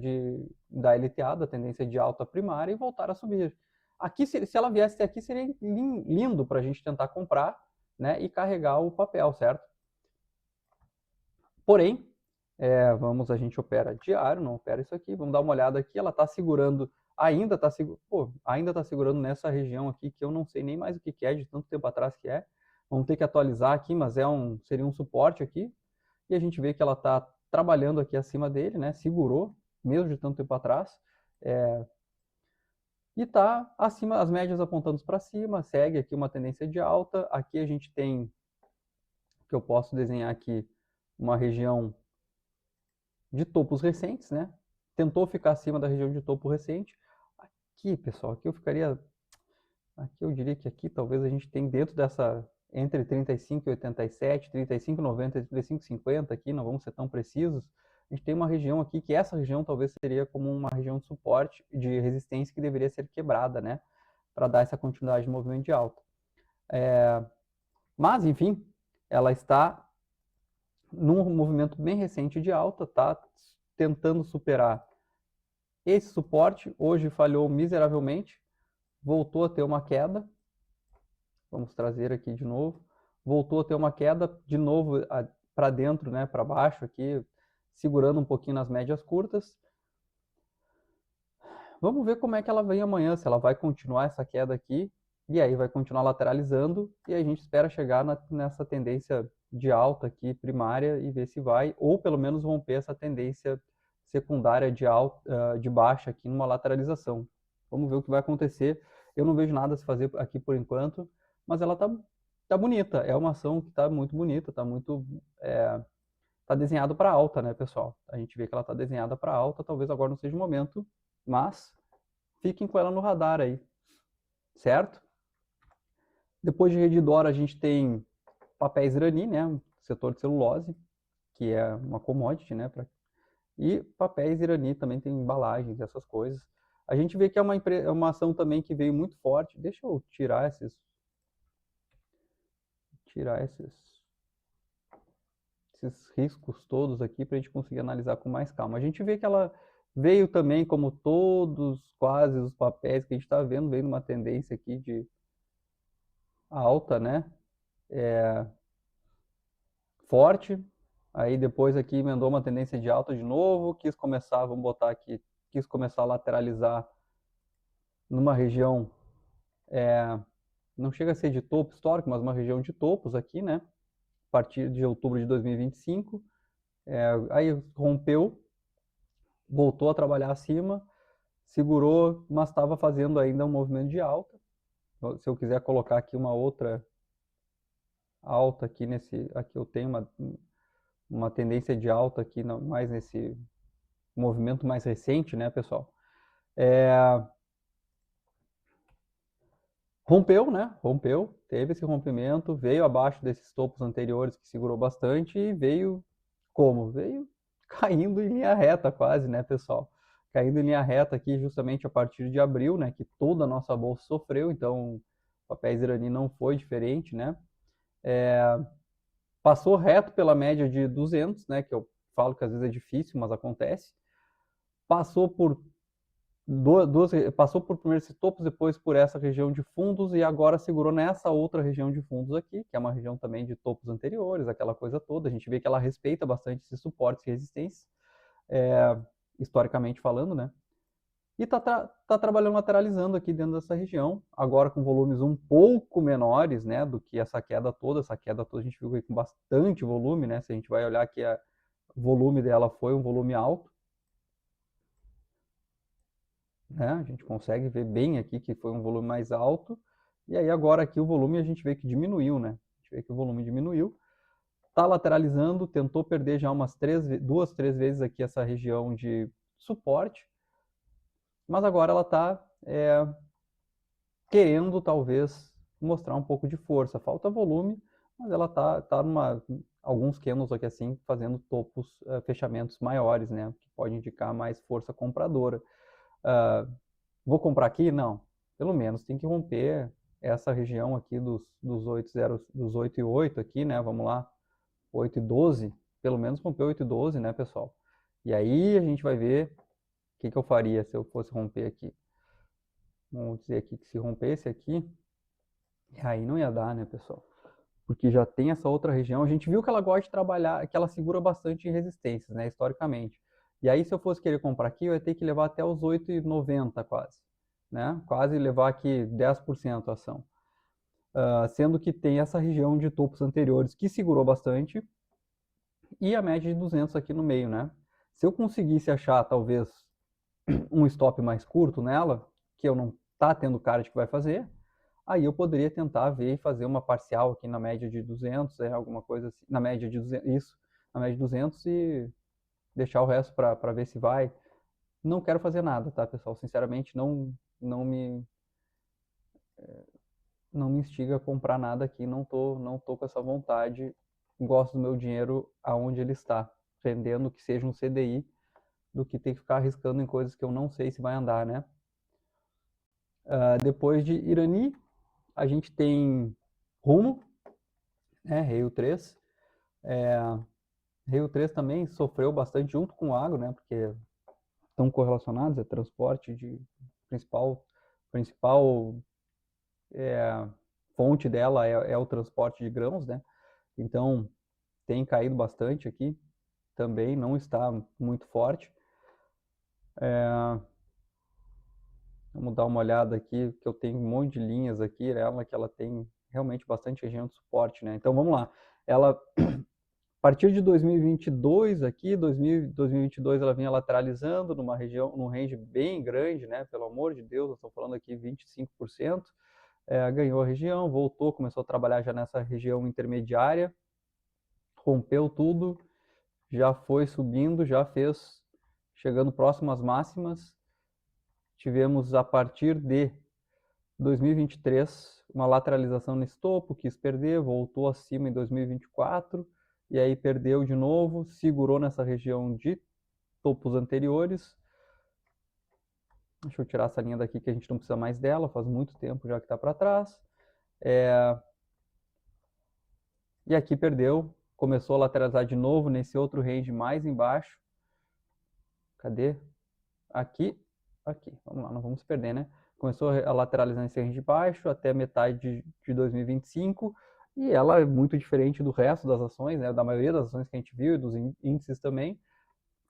da LTA, da tendência de alta primária e voltar a subir. Aqui, se ela viesse aqui, seria lindo para a gente tentar comprar, né, e carregar o papel, certo? Porém, a gente opera diário, não opera isso aqui, vamos dar uma olhada aqui, ela está segurando, ainda está segurando nessa região aqui, que eu não sei nem mais o que é, de tanto tempo atrás que é, vamos ter que atualizar aqui, mas seria um suporte aqui, e a gente vê que ela está trabalhando aqui acima dele, né, segurou, mesmo de tanto tempo atrás, e está acima, as médias apontando para cima, segue aqui uma tendência de alta, aqui a gente tem, que eu posso desenhar aqui, uma região de topos recentes, né? Tentou ficar acima da região de topo recente. Aqui, pessoal, aqui eu diria que aqui talvez a gente tem dentro dessa entre 35 e 87, 35,90 e 35,50 aqui, não vamos ser tão precisos. A gente tem uma região aqui que essa região talvez seria como uma região de suporte, de resistência que deveria ser quebrada, né? Para dar essa continuidade de movimento de alta. Mas, enfim, ela está num movimento bem recente de alta, está tentando superar esse suporte. Hoje falhou miseravelmente, voltou a ter uma queda. Vamos trazer aqui de novo. Voltou a ter uma queda de novo para dentro, né, para baixo aqui, segurando um pouquinho nas médias curtas. Vamos ver como é que ela vem amanhã, se ela vai continuar essa queda aqui, e aí vai continuar lateralizando, e a gente espera chegar nessa tendência de alta aqui primária e ver se vai, ou pelo menos romper essa tendência secundária de baixa aqui numa lateralização. Vamos ver o que vai acontecer. Eu não vejo nada a se fazer aqui por enquanto, mas ela tá bonita. É uma ação que tá muito bonita, tá desenhado para alta, né, pessoal? A gente vê que ela tá desenhada para alta, talvez agora não seja o momento, mas fiquem com ela no radar aí, certo? Depois de Redditor, a gente tem papéis Irani, né, setor de celulose, que é uma commodity, né, e papéis Irani também tem embalagens, essas coisas. A gente vê que é uma ação também que veio muito forte. Deixa eu tirar esses riscos todos aqui para a gente conseguir analisar com mais calma. A gente vê que ela veio também, como quase os papéis que a gente está vendo, veio numa tendência aqui de alta, né? Forte. Aí depois aqui emendou uma tendência de alta de novo, vamos botar aqui, quis começar a lateralizar numa região, não chega a ser de topo histórico, mas uma região de topos aqui, né? A partir de outubro de 2025. Aí rompeu, voltou a trabalhar acima, segurou, mas estava fazendo ainda um movimento de alta. Se eu quiser colocar aqui uma outra alta aqui aqui eu tenho uma tendência de alta aqui mais nesse movimento mais recente, né, pessoal? Rompeu, né? Rompeu, teve esse rompimento, veio abaixo desses topos anteriores que segurou bastante e veio como? Veio caindo em linha reta quase, né, pessoal? Caindo em linha reta aqui justamente a partir de abril, né, que toda a nossa bolsa sofreu, então papéis Irani não foi diferente, né? Passou reto pela média de 200, né, que eu falo que às vezes é difícil, mas acontece. Passou por passou por primeiro esses topos, depois por essa região de fundos e agora segurou nessa outra região de fundos aqui, que é uma região também de topos anteriores, aquela coisa toda. A gente vê que ela respeita bastante esses suportes e resistências, historicamente falando, né? E tá trabalhando lateralizando aqui dentro dessa região, agora com volumes um pouco menores, né, do que essa queda toda. Essa queda toda a gente viu com bastante volume, né? Se a gente vai olhar aqui, o volume dela foi um volume alto, né? A gente consegue ver bem aqui que foi um volume mais alto. E aí agora aqui o volume a gente vê que diminuiu, né? A gente vê que o volume diminuiu. Tá lateralizando, tentou perder já duas, três vezes aqui essa região de suporte, mas agora ela está querendo talvez mostrar um pouco de força. Falta volume, mas ela tá alguns candles aqui assim fazendo topos, fechamentos maiores, né? Que pode indicar mais força compradora. Vou comprar aqui? Não. Pelo menos tem que romper essa região aqui dos 8,8 aqui, né? Vamos lá, 8,12. Pelo menos romper 8,12, né, pessoal? E aí a gente vai ver o que eu faria se eu fosse romper aqui. Vamos dizer aqui que se rompesse aqui, aí não ia dar, né, pessoal? Porque já tem essa outra região. A gente viu que ela gosta de trabalhar, que ela segura bastante em resistências, né, historicamente. E aí, se eu fosse querer comprar aqui, eu ia ter que levar até os 8,90 quase, né? Quase levar aqui 10% a ação. Sendo que tem essa região de topos anteriores que segurou bastante e a média de 200 aqui no meio, né? Se eu conseguisse achar, talvez, um stop mais curto nela, que eu não tá tendo cara de que vai fazer, aí eu poderia tentar ver e fazer uma parcial aqui na média de 200, alguma coisa assim, na média de 200, isso, na média de 200 e deixar o resto para ver se vai. Não quero fazer nada, tá, pessoal? Sinceramente, não me não me instiga a comprar nada aqui, não tô com essa vontade. Gosto do meu dinheiro aonde ele está, rendendo que seja um CDI, do que ter que ficar arriscando em coisas que eu não sei se vai andar, né? Depois de Irani, a gente tem Rumo, né, Rio 3. Rio 3 também sofreu bastante junto com o agro, né, porque estão correlacionados, é transporte de principal fonte dela é o transporte de grãos, né? Então tem caído bastante aqui, também não está muito forte. Vamos dar uma olhada aqui, que eu tenho um monte de linhas aqui, que ela tem realmente bastante região de suporte, né? Então vamos lá. Ela, a partir de 2022 aqui, 2022 ela vinha lateralizando numa região, num range bem grande, né? Pelo amor de Deus, eu estou falando aqui 25%. Ganhou a região, voltou, começou a trabalhar já nessa região intermediária, rompeu tudo, já foi subindo, já fez, chegando próximo às máximas. Tivemos a partir de 2023 uma lateralização nesse topo, quis perder, voltou acima em 2024 e aí perdeu de novo, segurou nessa região de topos anteriores. Deixa eu tirar essa linha daqui que a gente não precisa mais dela, faz muito tempo já que está para trás. E aqui perdeu, começou a lateralizar de novo nesse outro range mais embaixo. Cadê? Aqui, vamos lá, não vamos perder, né? Começou a lateralizar nesse range de baixo até metade de 2025 e ela é muito diferente do resto das ações, né? Da maioria das ações que a gente viu e dos índices também,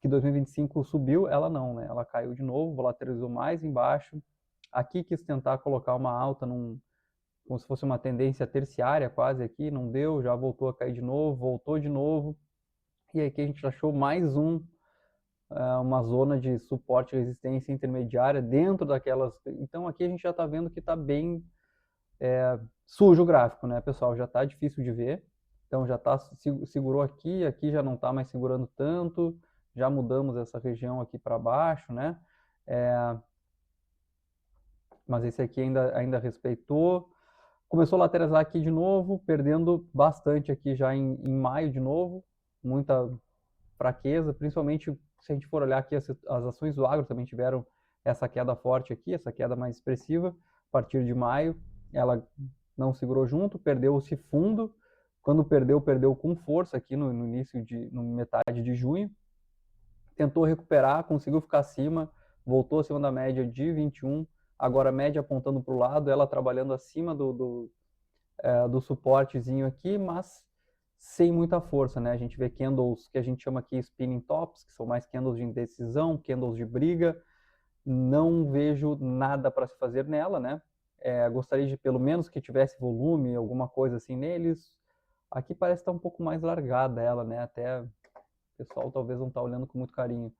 que 2025 subiu, ela não, né? Ela caiu de novo, lateralizou mais embaixo. Aqui quis tentar colocar uma alta como se fosse uma tendência terciária quase aqui, não deu, já voltou a cair de novo, voltou de novo. E aqui a gente achou mais uma zona de suporte e resistência intermediária dentro daquelas. Então aqui a gente já está vendo que está bem sujo o gráfico, né, pessoal? Já está difícil de ver. Então já tá, segurou aqui, aqui já não está mais segurando tanto. Já mudamos essa região aqui para baixo, né? Mas esse aqui ainda respeitou. Começou a lateralizar aqui de novo, perdendo bastante aqui já em maio de novo. fraqueza, principalmente se a gente for olhar aqui as ações do agro também tiveram essa queda forte aqui, essa queda mais expressiva, a partir de maio, ela não segurou junto, perdeu-se fundo, quando perdeu com força aqui no metade de junho, tentou recuperar, conseguiu ficar acima, voltou acima da média de 21, agora a média apontando para o lado, ela trabalhando acima do suportezinho aqui, mas sem muita força, né? A gente vê candles que a gente chama aqui spinning tops, que são mais candles de indecisão, candles de briga. Não vejo nada para se fazer nela, né? Gostaria de pelo menos que tivesse volume, alguma coisa assim neles. Aqui parece estar um pouco mais largada ela, né? Até o pessoal talvez não está olhando com muito carinho.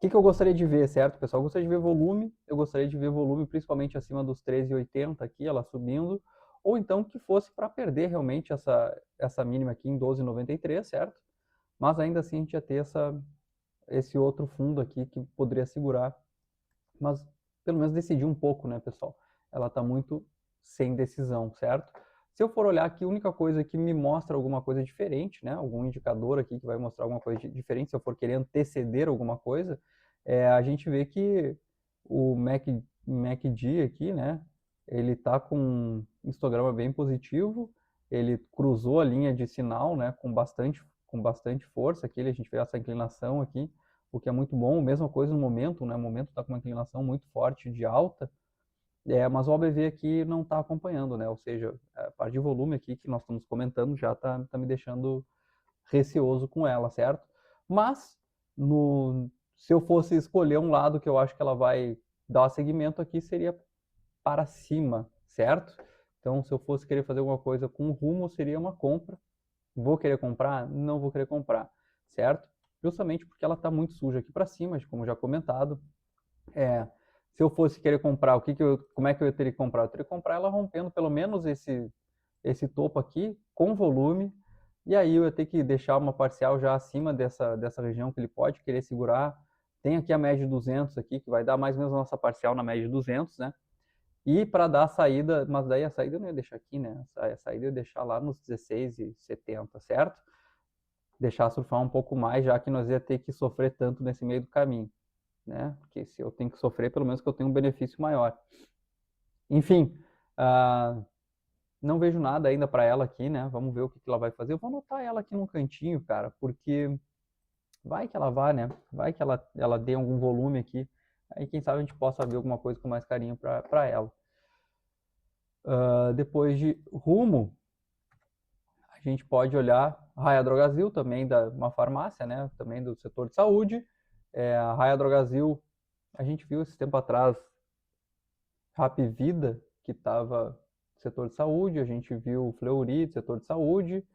O que eu gostaria de ver, certo, pessoal? Eu gostaria de ver volume, eu gostaria de ver volume principalmente acima dos 13,80 aqui, ela subindo, ou então que fosse para perder realmente essa mínima aqui em 12,93, certo? Mas ainda assim a gente ia ter esse outro fundo aqui que poderia segurar, mas pelo menos decidir um pouco, né, pessoal? Ela está muito sem decisão, certo? Se eu for olhar aqui, a única coisa que me mostra alguma coisa diferente, né, algum indicador aqui que vai mostrar alguma coisa diferente, se eu for querer anteceder alguma coisa, a gente vê que o MACD aqui, né, ele está com um histograma bem positivo, ele cruzou a linha de sinal, né, com bastante força aqui, a gente vê essa inclinação aqui, o que é muito bom. Mesma coisa no momento, né, o momento está com uma inclinação muito forte de alta, mas o OBV aqui não está acompanhando, né? Ou seja, a parte de volume aqui que nós estamos comentando já está me deixando receoso com ela, certo? Mas, se eu fosse escolher um lado que eu acho que ela vai dar segmento aqui, seria para cima, certo? Então, se eu fosse querer fazer alguma coisa com rumo, seria uma compra. Vou querer comprar? Não vou querer comprar, certo? Justamente porque ela está muito suja aqui para cima, como já comentado. Se eu fosse querer comprar, como é que eu teria que comprar? Eu teria que comprar ela rompendo pelo menos esse topo aqui, com volume, e aí eu ia ter que deixar uma parcial já acima dessa região que ele pode querer segurar. Tem aqui a média de 200 aqui, que vai dar mais ou menos a nossa parcial na média de 200, né? E para dar a saída, mas daí a saída eu não ia deixar aqui, né? A saída eu ia deixar lá nos 16,70, certo? Deixar surfar um pouco mais, já que nós ia ter que sofrer tanto nesse meio do caminho, né? Porque se eu tenho que sofrer, pelo menos que eu tenha um benefício maior. Enfim, não vejo nada ainda para ela aqui, né? Vamos ver o que ela vai fazer. Eu vou anotar ela aqui num cantinho, cara, porque vai que ela vá, né? Vai que ela dê algum volume aqui. Aí quem sabe a gente possa ver alguma coisa com mais carinho para ela. Depois de Rumo, a gente pode olhar a Raia Drogasil, também uma farmácia, né? Também do setor de saúde. A Raia Drogasil, a gente viu esse tempo atrás Rapvida, que estava no setor de saúde, a gente viu o Fleury, setor de saúde,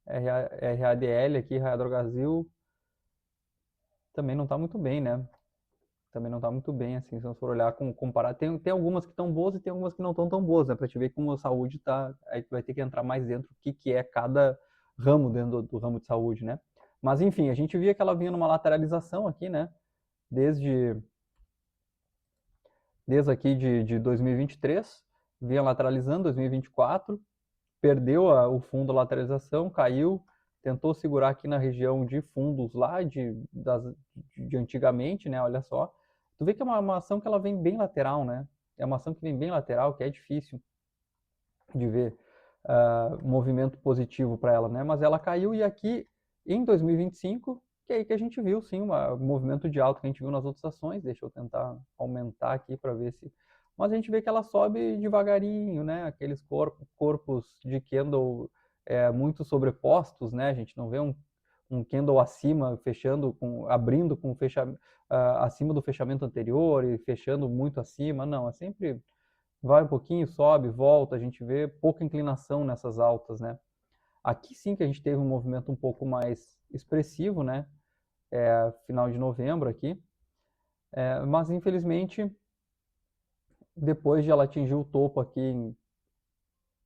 RADL aqui, Raia Drogasil, também não está muito bem, né? Também não está muito bem, assim, se nós for olhar, comparar, tem algumas que estão boas e tem algumas que não estão tão boas, né? Para te ver como a saúde está, aí vai ter que entrar mais dentro o que é cada ramo dentro do ramo de saúde, né? Mas enfim, a gente via que ela vinha numa lateralização aqui, né? Desde aqui de 2023, vinha lateralizando, 2024, perdeu o fundo da lateralização, caiu, tentou segurar aqui na região de fundos lá de antigamente, né? Olha só. Tu vê que é uma ação que ela vem bem lateral, né? É uma ação que vem bem lateral, que é difícil de ver movimento positivo para ela, né? Mas ela caiu e aqui em 2025, que é aí que a gente viu sim um movimento de alta que a gente viu nas outras ações. Deixa eu tentar aumentar aqui para ver se. Mas a gente vê que ela sobe devagarinho, né? Aqueles corpos de candle muito sobrepostos, né? A gente não vê um candle acima, abrindo com acima do fechamento anterior e fechando muito acima. Não, é sempre vai um pouquinho, sobe, volta, a gente vê pouca inclinação nessas altas, né? Aqui sim que a gente teve um movimento um pouco mais expressivo, né? Final de novembro aqui. Mas infelizmente, depois de ela atingir o topo aqui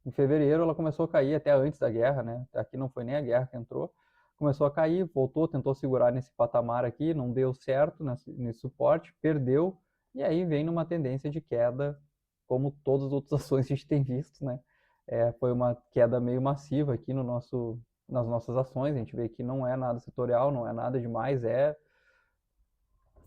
em fevereiro, ela começou a cair até antes da guerra, né? Aqui não foi nem a guerra que entrou. Começou a cair, voltou, tentou segurar nesse patamar aqui, não deu certo nesse suporte, perdeu, e aí vem numa tendência de queda, como todas as outras ações que a gente tem visto, né? Foi uma queda meio massiva aqui no nosso nas nossas ações. A gente vê que não é nada setorial, não é nada demais, é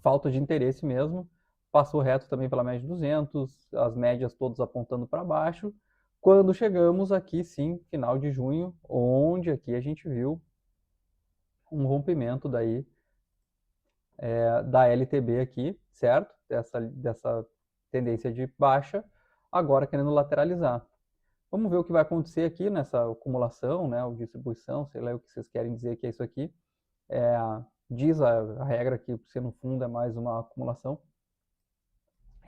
falta de interesse mesmo. Passou reto também pela média de 200, as médias todas apontando para baixo. Quando chegamos aqui, sim, final de junho, onde aqui a gente viu um rompimento daí da LTB aqui, certo? Dessa tendência de baixa, agora querendo lateralizar. Vamos ver o que vai acontecer aqui nessa acumulação, né, ou distribuição, sei lá o que vocês querem dizer que é isso aqui. Diz a regra que se no fundo é mais uma acumulação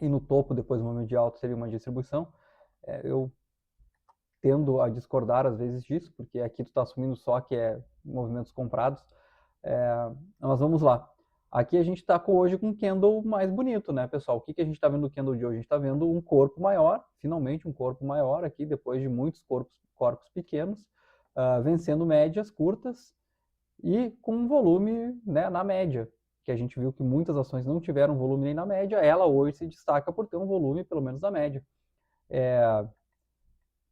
e no topo, depois do movimento de alta, seria uma distribuição. Eu tendo a discordar às vezes disso, porque aqui tu está assumindo só que é movimentos comprados. Mas vamos lá. Aqui a gente está hoje com um candle mais bonito, né, pessoal? O que a gente está vendo no candle de hoje? A gente está vendo um corpo maior, finalmente um corpo maior aqui, depois de muitos corpos pequenos, vencendo médias curtas e com um volume, né, na média, que a gente viu que muitas ações não tiveram volume nem na média, ela hoje se destaca por ter um volume pelo menos na média. O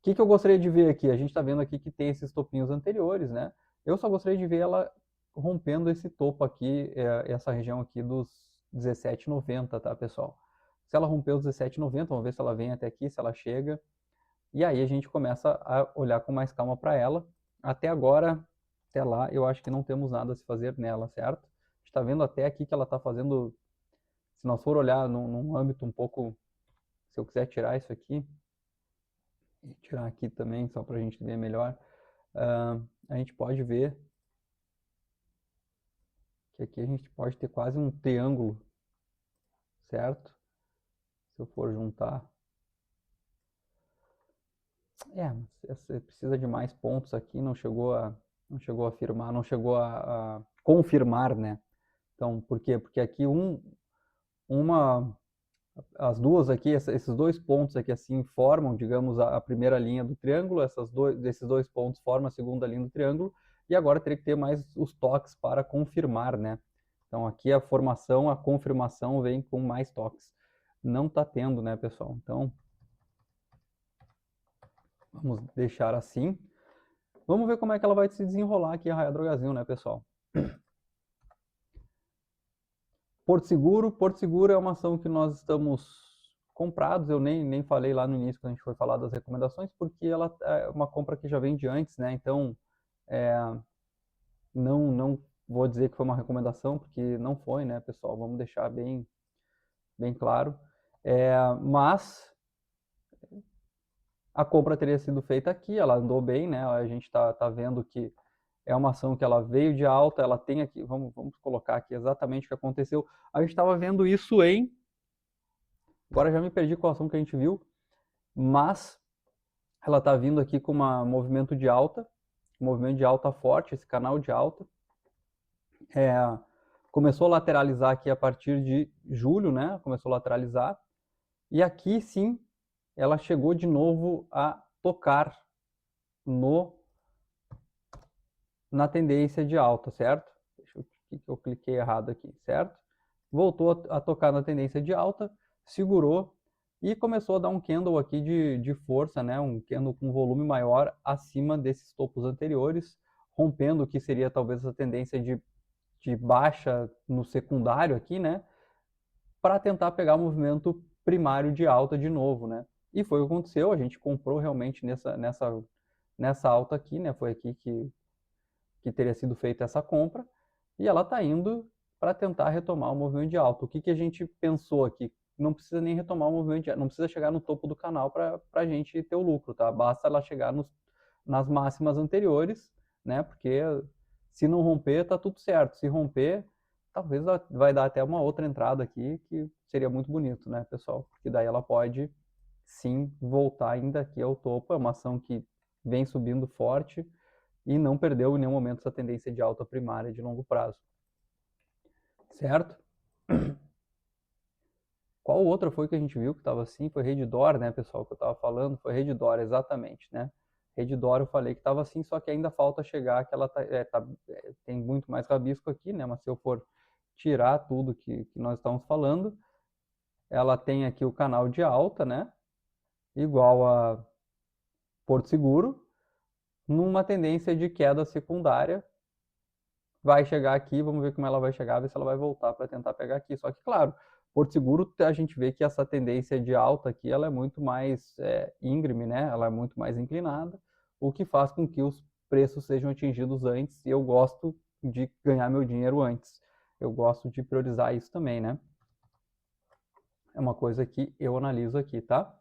que eu gostaria de ver aqui? A gente está vendo aqui que tem esses topinhos anteriores, né? Eu só gostaria de ver ela rompendo esse topo aqui, essa região aqui dos 17,90, tá, pessoal? Se ela romper os 17,90, vamos ver se ela vem até aqui, se ela chega. E aí a gente começa a olhar com mais calma para ela. Até agora, até lá, eu acho que não temos nada a se fazer nela, certo? A gente está vendo até aqui que ela está fazendo, se nós for olhar num âmbito um pouco, se eu quiser tirar isso aqui, e tirar aqui também, só para a gente ver melhor, a gente pode ver que aqui a gente pode ter quase um triângulo, certo? Se eu for juntar. Você precisa de mais pontos aqui, não chegou a afirmar, não chegou a confirmar, né? Então, por quê? Porque aqui as duas aqui, esses dois pontos aqui assim formam, digamos, a primeira linha do triângulo, esses dois pontos formam a segunda linha do triângulo, e agora teria que ter mais os toques para confirmar, né? Então aqui a formação, a confirmação vem com mais toques. Não está tendo, né, pessoal? Então, vamos deixar assim. Vamos ver como é que ela vai se desenrolar aqui, a Raia Drogasil, né, pessoal? Porto Seguro é uma ação que nós estamos comprados, eu nem falei lá no início, quando a gente foi falar das recomendações, porque ela é uma compra que já vem de antes, né? Então, não vou dizer que foi uma recomendação, porque não foi, né, pessoal? Vamos deixar bem claro. Mas a compra teria sido feita aqui, ela andou bem, né? A gente tá vendo que é uma ação que ela veio de alta, ela tem aqui, vamos colocar aqui exatamente o que aconteceu. A gente estava vendo isso agora já me perdi com a ação que a gente viu, mas ela está vindo aqui com um movimento de alta forte, esse canal de alta. Começou a lateralizar aqui a partir de julho, né? Começou a lateralizar. E aqui sim, ela chegou de novo a tocar na tendência de alta, certo? Deixa eu cliquei errado aqui, certo? Voltou a tocar na tendência de alta, segurou e começou a dar um candle aqui de força, né? Um candle com volume maior acima desses topos anteriores, rompendo o que seria talvez a tendência de baixa no secundário aqui, né? Para tentar pegar o movimento primário de alta de novo, né? E foi o que aconteceu, a gente comprou realmente nessa alta aqui, né? Foi aqui que teria sido feita essa compra, e ela está indo para tentar retomar o movimento de alta. O que a gente pensou aqui? Não precisa nem retomar o movimento de alta, não precisa chegar no topo do canal para a gente ter o lucro, tá? Basta ela chegar nas máximas anteriores, né? Porque se não romper, tá tudo certo. Se romper, talvez vai dar até uma outra entrada aqui, que seria muito bonito, né, pessoal? Porque daí ela pode, sim, voltar ainda aqui ao topo. É uma ação que vem subindo forte, e não perdeu em nenhum momento essa tendência de alta primária de longo prazo. Certo? Qual outra foi que a gente viu que estava assim? Foi Redditor, né, pessoal, que eu estava falando? Foi Redditor, exatamente, né? Redditor eu falei que estava assim, só que ainda falta chegar, que ela tem muito mais rabisco aqui, né? Mas se eu for tirar tudo que nós estamos falando, ela tem aqui o canal de alta, né? Igual a Porto Seguro, numa tendência de queda secundária. Vai chegar aqui, vamos ver como ela vai chegar, ver se ela vai voltar para tentar pegar aqui. Só que, claro, Porto Seguro, a gente vê que essa tendência de alta aqui, ela é muito mais íngreme, né? Ela é muito mais inclinada, o que faz com que os preços sejam atingidos antes, e eu gosto de ganhar meu dinheiro antes. Eu gosto de priorizar isso também, né? É uma coisa que eu analiso aqui, tá?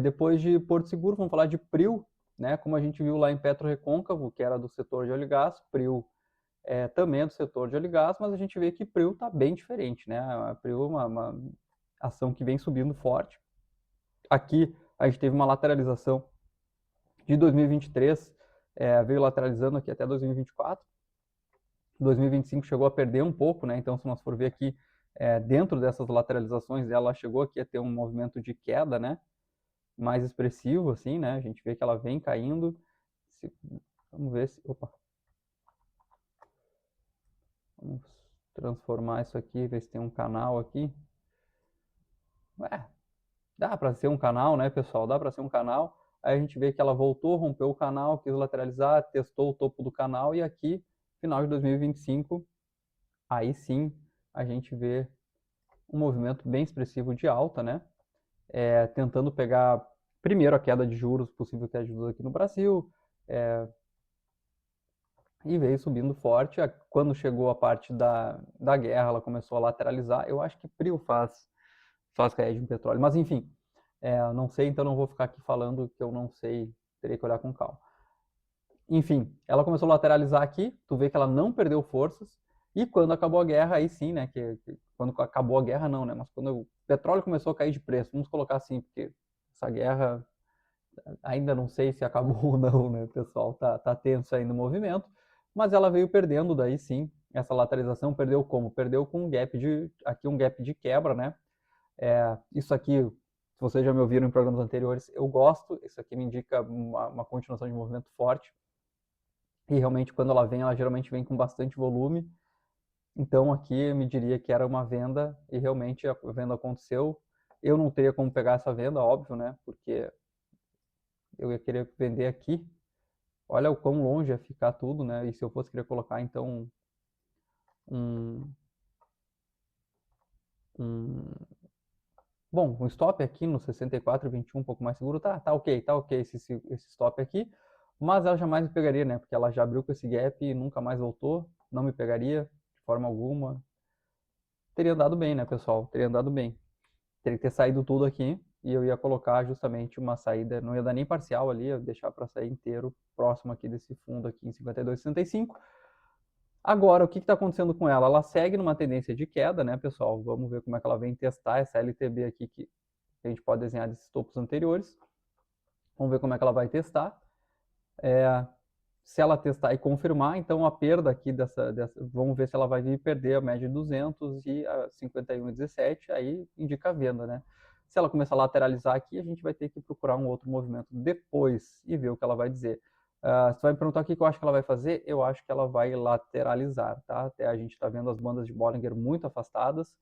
Depois de Porto Seguro, vamos falar de PRIO, né? Como a gente viu lá em Petro Recôncavo, que era do setor de óleo e gás, PRIO também é do setor de óleo e gás, mas a gente vê que PRIO está bem diferente, né? A PRIO é uma ação que vem subindo forte. Aqui a gente teve uma lateralização de 2023, veio lateralizando aqui até 2024. 2025 chegou a perder um pouco, né? Então, se nós for ver aqui, dentro dessas lateralizações, ela chegou aqui a ter um movimento de queda, né? Mais expressivo, assim, né? A gente vê que ela vem caindo. Vamos ver se... Opa! Vamos transformar isso aqui, ver se tem um canal aqui. Dá para ser um canal, né, pessoal? Dá para ser um canal. Aí a gente vê que ela voltou, rompeu o canal, quis lateralizar, testou o topo do canal e aqui, final de 2025, aí sim a gente vê um movimento bem expressivo de alta, né? Tentando pegar primeiro a queda de juros, possível queda de juros aqui no Brasil, e veio subindo forte. Quando chegou a parte da guerra, ela começou a lateralizar. Eu acho que PRIO faz hedge em petróleo, mas enfim, não sei, então não vou ficar aqui falando que eu não sei, terei que olhar com calma. Enfim, ela começou a lateralizar aqui, tu vê que ela não perdeu forças, e quando acabou a guerra, aí sim, né, quando acabou a guerra não, né, mas quando o petróleo começou a cair de preço, vamos colocar assim, porque essa guerra ainda não sei se acabou ou não, né, pessoal, tá tenso ainda o movimento, mas ela veio perdendo daí sim, essa lateralização, perdeu como? Perdeu com um gap de quebra, né, isso aqui, se vocês já me ouviram em programas anteriores, eu gosto, isso aqui me indica uma continuação de movimento forte, e realmente quando ela geralmente vem com bastante volume, então aqui eu me diria que era uma venda, e realmente a venda aconteceu. Eu não teria como pegar essa venda, óbvio, né, porque eu ia querer vender aqui, olha o quão longe ia ficar tudo, né, e se eu fosse querer colocar então um, um bom, o stop aqui no 64,21, um pouco mais seguro, tá ok esse stop aqui, mas ela jamais me pegaria, né? Porque ela já abriu com esse gap e nunca mais voltou, não me pegaria de forma alguma. Teria andado bem, né, pessoal? Teria andado bem. Teria que ter saído tudo aqui e eu ia colocar justamente uma saída, não ia dar nem parcial ali, ia deixar para sair inteiro próximo aqui desse fundo aqui em 52,65. Agora, o que está acontecendo com ela? Ela segue numa tendência de queda, né, pessoal? Vamos ver como é que ela vem testar essa LTB aqui que a gente pode desenhar desses topos anteriores. Vamos ver como é que ela vai testar. Se ela testar e confirmar, então a perda aqui vamos ver se ela vai vir perder a média de 200 e a 51,17, aí indica a venda, né? Se ela começar a lateralizar aqui, a gente vai ter que procurar um outro movimento depois e ver o que ela vai dizer. Você vai me perguntar o que eu acho que ela vai fazer? Eu acho que ela vai lateralizar, tá? Até a gente está vendo as bandas de Bollinger muito afastadas,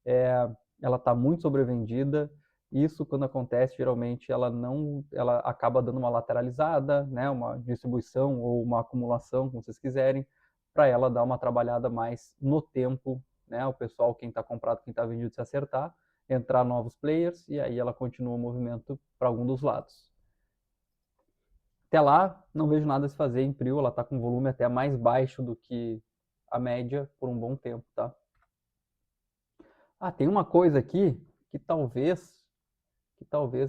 ela está muito sobrevendida. Isso, quando acontece, geralmente ela acaba dando uma lateralizada, né, uma distribuição ou uma acumulação, como vocês quiserem, para ela dar uma trabalhada mais no tempo, né, o pessoal, quem está comprado, quem está vendido, se acertar, entrar novos players e aí ela continua o movimento para algum dos lados. Até lá, não vejo nada a se fazer em PRIO, ela está com volume até mais baixo do que a média por um bom tempo, tá? Tem uma coisa aqui que talvez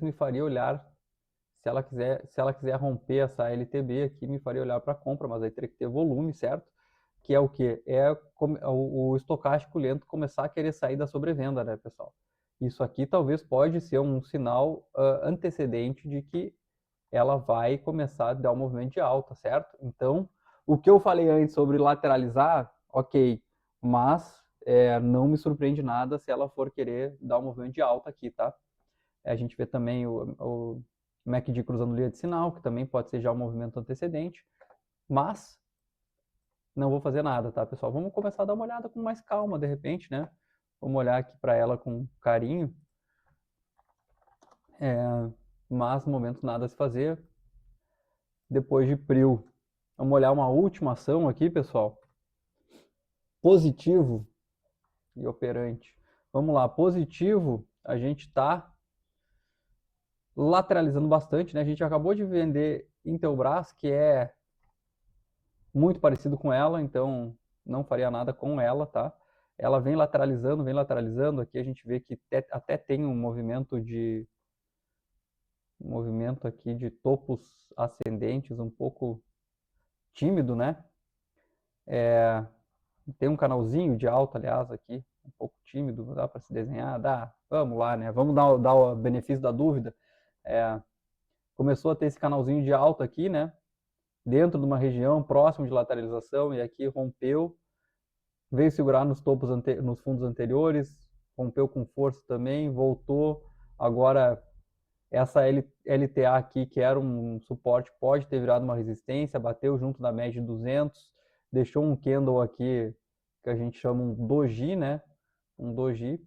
me faria olhar, se ela quiser romper essa LTB aqui, me faria olhar para compra, mas aí teria que ter volume, certo? Que é o quê? O estocástico lento começar a querer sair da sobrevenda, né, pessoal? Isso aqui talvez pode ser um sinal antecedente de que ela vai começar a dar um movimento de alta, certo? Então, o que eu falei antes sobre lateralizar, ok, mas não me surpreende nada se ela for querer dar um movimento de alta aqui, tá? A gente vê também o MACD cruzando linha de sinal, que também pode ser já um movimento antecedente, mas não vou fazer nada, tá, pessoal? Vamos começar a dar uma olhada com mais calma, de repente, né? Vamos olhar aqui para ela com carinho, mas no momento nada a se fazer. depois de Prio. Vamos olhar uma última ação aqui, pessoal. Positivo e operante. Vamos lá, positivo, a gente está lateralizando bastante, né? A gente acabou de vender Intelbras, que é muito parecido com ela, então não faria nada com ela, tá? Ela vem lateralizando. Aqui a gente vê que até tem um movimento aqui de topos ascendentes um pouco tímido, né? Tem um canalzinho de alta, aliás, aqui, um pouco tímido, dá para se desenhar? Dá, vamos lá, né? Vamos dar o benefício da dúvida. Começou a ter esse canalzinho de alta aqui, né? Dentro de uma região próximo de lateralização e aqui rompeu, veio segurar nos topos nos fundos anteriores, rompeu com força também, voltou. Agora essa LTA aqui, que era um suporte, pode ter virado uma resistência, bateu junto da média de 200, deixou um candle aqui que a gente chama um doji, né? Um doji,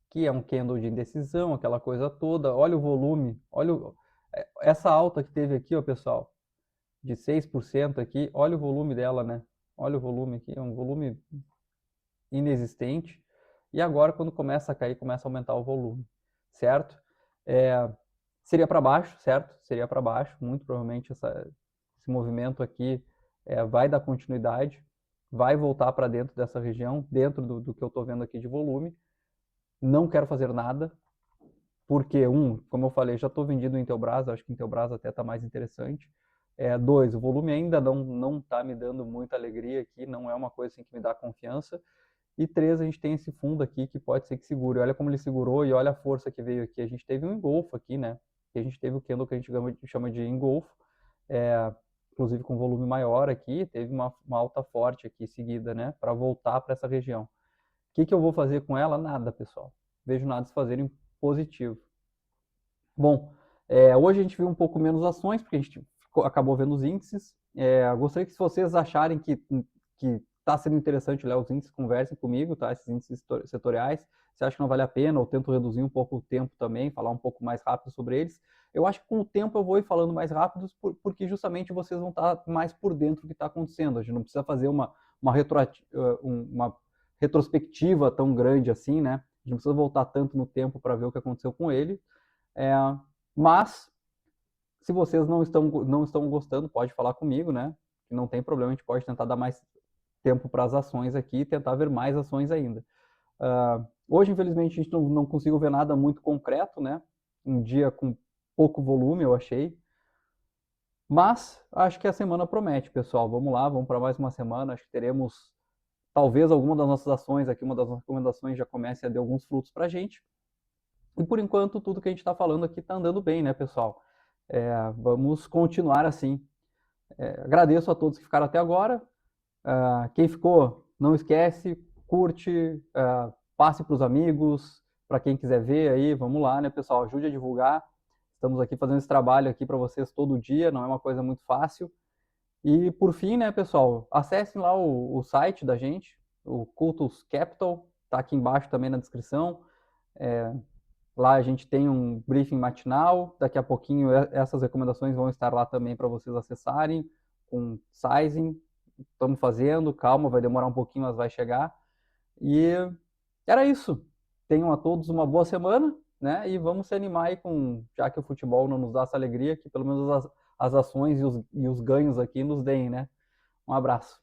que é um candle de indecisão, aquela coisa toda. Olha o volume, essa alta que teve aqui, ó, pessoal, de 6% aqui, olha o volume dela, né? Olha o volume aqui, é um volume inexistente. E agora, quando começa a cair, começa a aumentar o volume, certo? Seria para baixo, certo? Seria para baixo, muito provavelmente esse movimento aqui vai dar continuidade, vai voltar para dentro dessa região, dentro do que eu estou vendo aqui de volume. Não quero fazer nada, porque, como eu falei, já estou vendido em Intelbras, acho que Intelbras até está mais interessante. 2, o volume ainda não está me dando muita alegria aqui, não é uma coisa assim que me dá confiança. E 3, a gente tem esse fundo aqui que pode ser que segure. Olha como ele segurou e olha a força que veio aqui. A gente teve um engolfo aqui, né? E a gente teve o candle que a gente chama de engolfo, inclusive com volume maior aqui. Teve uma alta forte aqui seguida, né? Para voltar para essa região. O que eu vou fazer com ela? Nada, pessoal. Vejo nada se fazer em positivo. Bom, hoje a gente viu um pouco menos ações, porque a gente acabou vendo os índices. Gostaria que se vocês acharem que está sendo interessante olhar os índices, conversem comigo, tá? Esses índices setoriais. Se acha que não vale a pena, eu tento reduzir um pouco o tempo também, falar um pouco mais rápido sobre eles. Eu acho que com o tempo eu vou ir falando mais rápido, porque justamente vocês vão estar mais por dentro do que está acontecendo. A gente não precisa fazer uma retrospectiva tão grande assim, né? A gente não precisa voltar tanto no tempo para ver o que aconteceu com ele. Mas, se vocês não estão gostando, pode falar comigo, né? Que não tem problema, a gente pode tentar dar mais tempo para as ações aqui e tentar ver mais ações ainda. Hoje, infelizmente, a gente não conseguiu ver nada muito concreto, né? Um dia com pouco volume, eu achei. Mas, acho que a semana promete, pessoal. Vamos lá, vamos para mais uma semana. Acho que teremos, talvez, alguma das nossas ações aqui, uma das nossas recomendações já comece a dar alguns frutos para a gente. E, por enquanto, tudo que a gente está falando aqui está andando bem, né, pessoal? Vamos continuar assim. Agradeço a todos que ficaram até agora. Quem ficou, não esquece, curte, passe para os amigos, para quem quiser ver aí, vamos lá, né, pessoal? Ajude a divulgar. Estamos aqui fazendo esse trabalho aqui para vocês todo dia, não é uma coisa muito fácil. E por fim, né, pessoal, acessem lá o site da gente, o Cultus Capital, tá aqui embaixo também na descrição. Lá a gente tem um briefing matinal, daqui a pouquinho essas recomendações vão estar lá também para vocês acessarem, com sizing, estamos fazendo, calma, vai demorar um pouquinho, mas vai chegar. E era isso. Tenham a todos uma boa semana, né? E vamos se animar aí já que o futebol não nos dá essa alegria, que pelo menos as ações e os ganhos aqui nos deem, né? Um abraço.